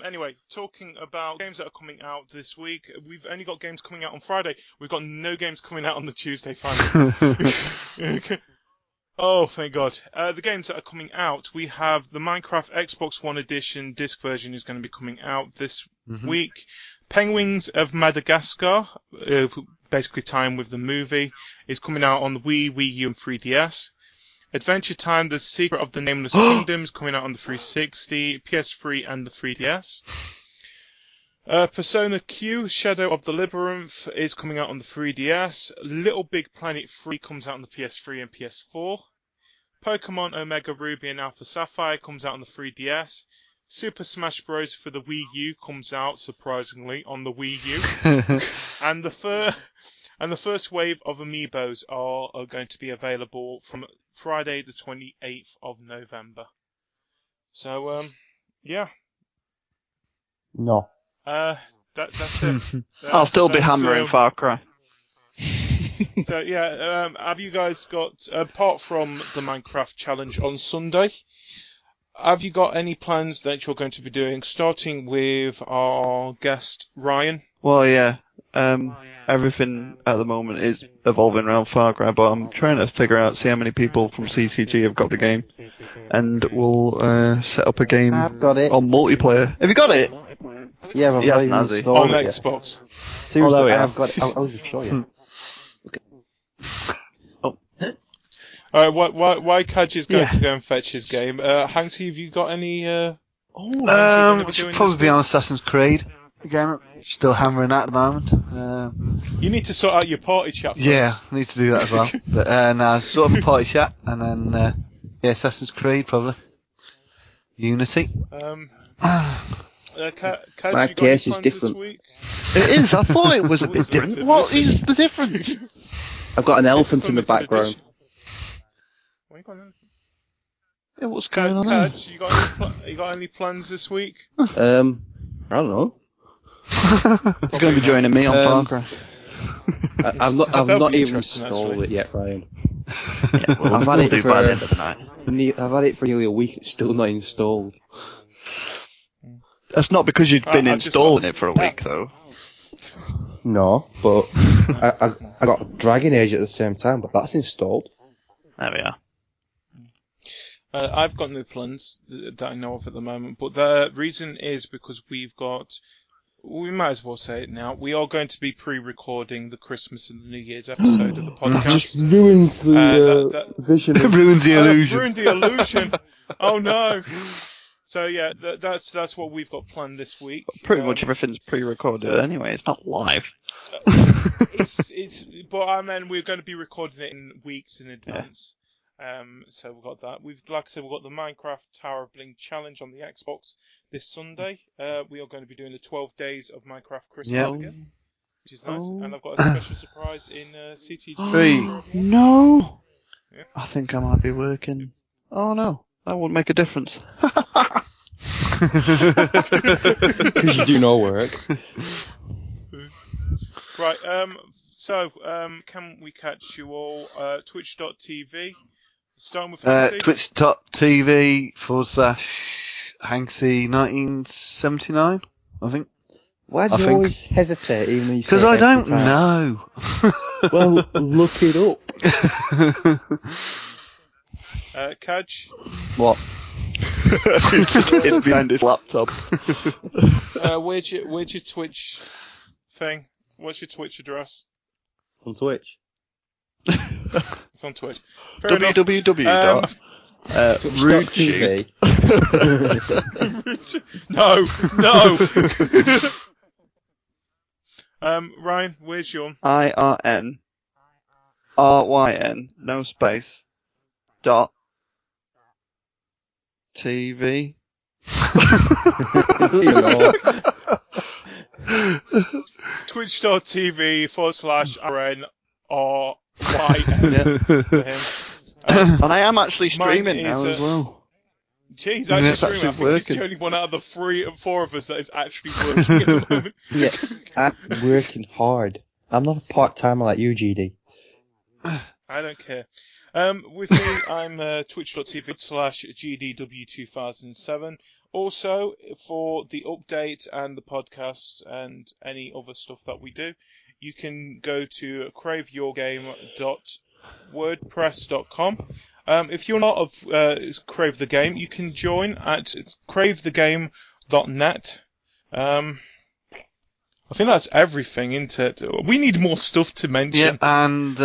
Anyway, talking about games that are coming out this week, we've only got games coming out on Friday. We've got no games coming out on the Tuesday, finally. Oh, thank God. The games that are coming out, we have the Minecraft Xbox One Edition disc version is going to be coming out this week. Penguins of Madagascar, basically time with the movie, is coming out on the Wii, Wii U, and 3DS. Adventure Time, The Secret of the Nameless Kingdom is coming out on the 360, PS3, and the 3DS. Persona Q, Shadow of the Labyrinth is coming out on the 3DS. Little Big Planet 3 comes out on the PS3 and PS4. Pokemon Omega Ruby and Alpha Sapphire comes out on the 3DS. Super Smash Bros. For the Wii U comes out, surprisingly, on the Wii U. And the first wave of Amiibos are going to be available from Friday the 28th of November. So, yeah. No. That's it. I'll still be hammering Far Cry. So yeah, have you guys got, apart from the Minecraft challenge on Sunday, have you got any plans that you're going to be doing, starting with our guest Ryan? Well, yeah. Everything at the moment is evolving around Far Cry, but I'm trying to figure out, see how many people from CTG have got the game, and we'll set up a game I've got it. on multiplayer. Have you got it? Yeah, but I've not installed on it Xbox. Yet. Seriously, there we I've are. got it. I'll show you. Alright, why Cajr's going to go and fetch his game? Hanksy, have you got any? Should probably be on Assassin's Creed. Again, still hammering that at the moment. You need to sort out your party chat first. Yeah, I need to do that as well. But now sort of a party chat, and then Assassin's Creed probably. Unity. My case is different. It is. I thought it was a bit different. What is the difference? I've got an elephant in the background. Yeah, what's going on there? there? You got any plans this week? I don't know. He's going to be joining me on Far Cry. I've not even installed it yet, Ryan. Yeah, well, I've had it by the end of the night. I've had it for nearly a week. It's still not installed. That's not because you've been installing it for a week, though. No, but I got Dragon Age at the same time, but that's installed. There we are. I've got no plans that I know of at the moment, but the reason is because we've got we might as well say it now. We are going to be pre-recording the Christmas and the New Year's episode of the podcast. Just ruins the vision. Ruins the illusion. Ruined the illusion. Oh no. So yeah, that's what we've got planned this week. Pretty much everything's pre-recorded anyway. It's not live. But I mean, we're going to be recording it in weeks in advance. So we've got that. Like I said, we've got the Minecraft Tower of Bling challenge on the Xbox this Sunday. We are going to be doing the 12 days of Minecraft Christmas again, which is nice. And I've got a special surprise in CTG. No! Yeah. I think I might be working. Oh no, that won't make a difference. Because you do no work. Right, so can we catch you all? Twitch.tv. Starting with Hanksy. Twitch.tv/Hanksy1979, I think. Why do you always hesitate even when you say it? Because I don't know. Well, look it up. Cajr? What? He's just hidden behind his laptop. Where's your Twitch thing? What's your Twitch address? On Twitch. It's on Twitch. Twitch.tv. No. Ryan, where's your? IRN RYN, no space, dot TV. Twitch.tv/IRN RYN for him. And I am actually streaming now as well. Jeez, actually streaming. I think he's the only one out of the 4 of us that is actually working at the moment. Yeah, I'm working hard. I'm not a part-timer like you, GD. I don't care. With me, I'm twitch.tv/GDW2007. Also, for the update and the podcast and any other stuff that we do, you can go to craveyourgame.wordpress.com. If you're not of Crave the Game, you can join at cravethegame.net. I think that's everything, isn't it? We need more stuff to mention. Yeah, and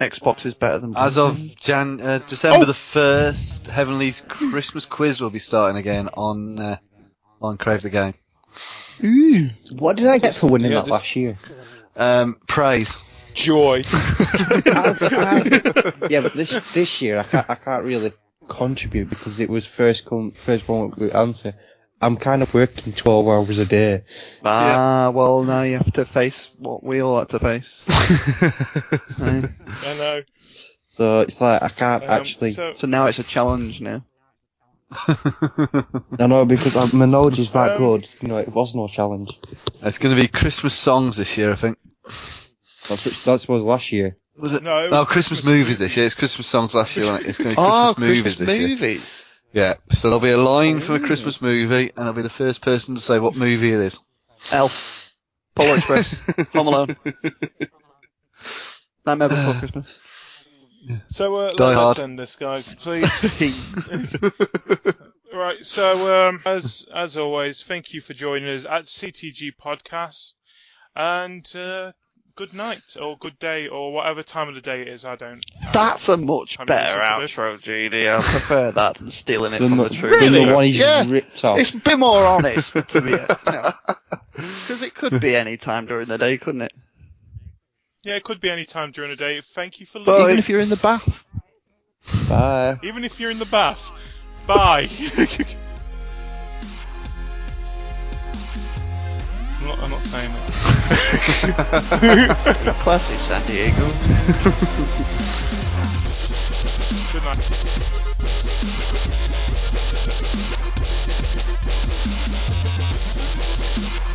Xbox is better than as of December the 1st, Heavenly's Christmas quiz will be starting again on Crave the Game. Ooh. What did I get for winning that last year? Praise. Joy. Yeah, but this year I can't really contribute because it was first one with answer. I'm kind of working 12 hours a day. Well, now you have to face what we all have to face. I know. So it's like I can't actually. So now it's a challenge now. I know, because my knowledge is that good. You know, it was no challenge. It's going to be Christmas songs this year, I think. That was last year. Was it? No, Christmas movies this year. It's Christmas songs last year, wasn't it? It's going to be Christmas movies this year. Yeah, so there'll be a line from a Christmas movie, and I'll be the first person to say what movie it is. Elf. Polar Express. Home Alone. Nightmare Before Christmas. So let's end this, guys, please. Right, so as always, thank you for joining us at CTG Podcast, and good night, or good day, or whatever time of the day it is, I don't... That's a much better outro, GD. I prefer that than stealing it from the truth. Than the one he's ripped off. It's a bit more honest, to be because it could be any time during the day, couldn't it? Yeah, it could be any time during the day. Thank you for listening. Even if you're in the bath. Bye. Even if you're in the bath. Bye. I'm not saying it. Classic San Diego. Good night.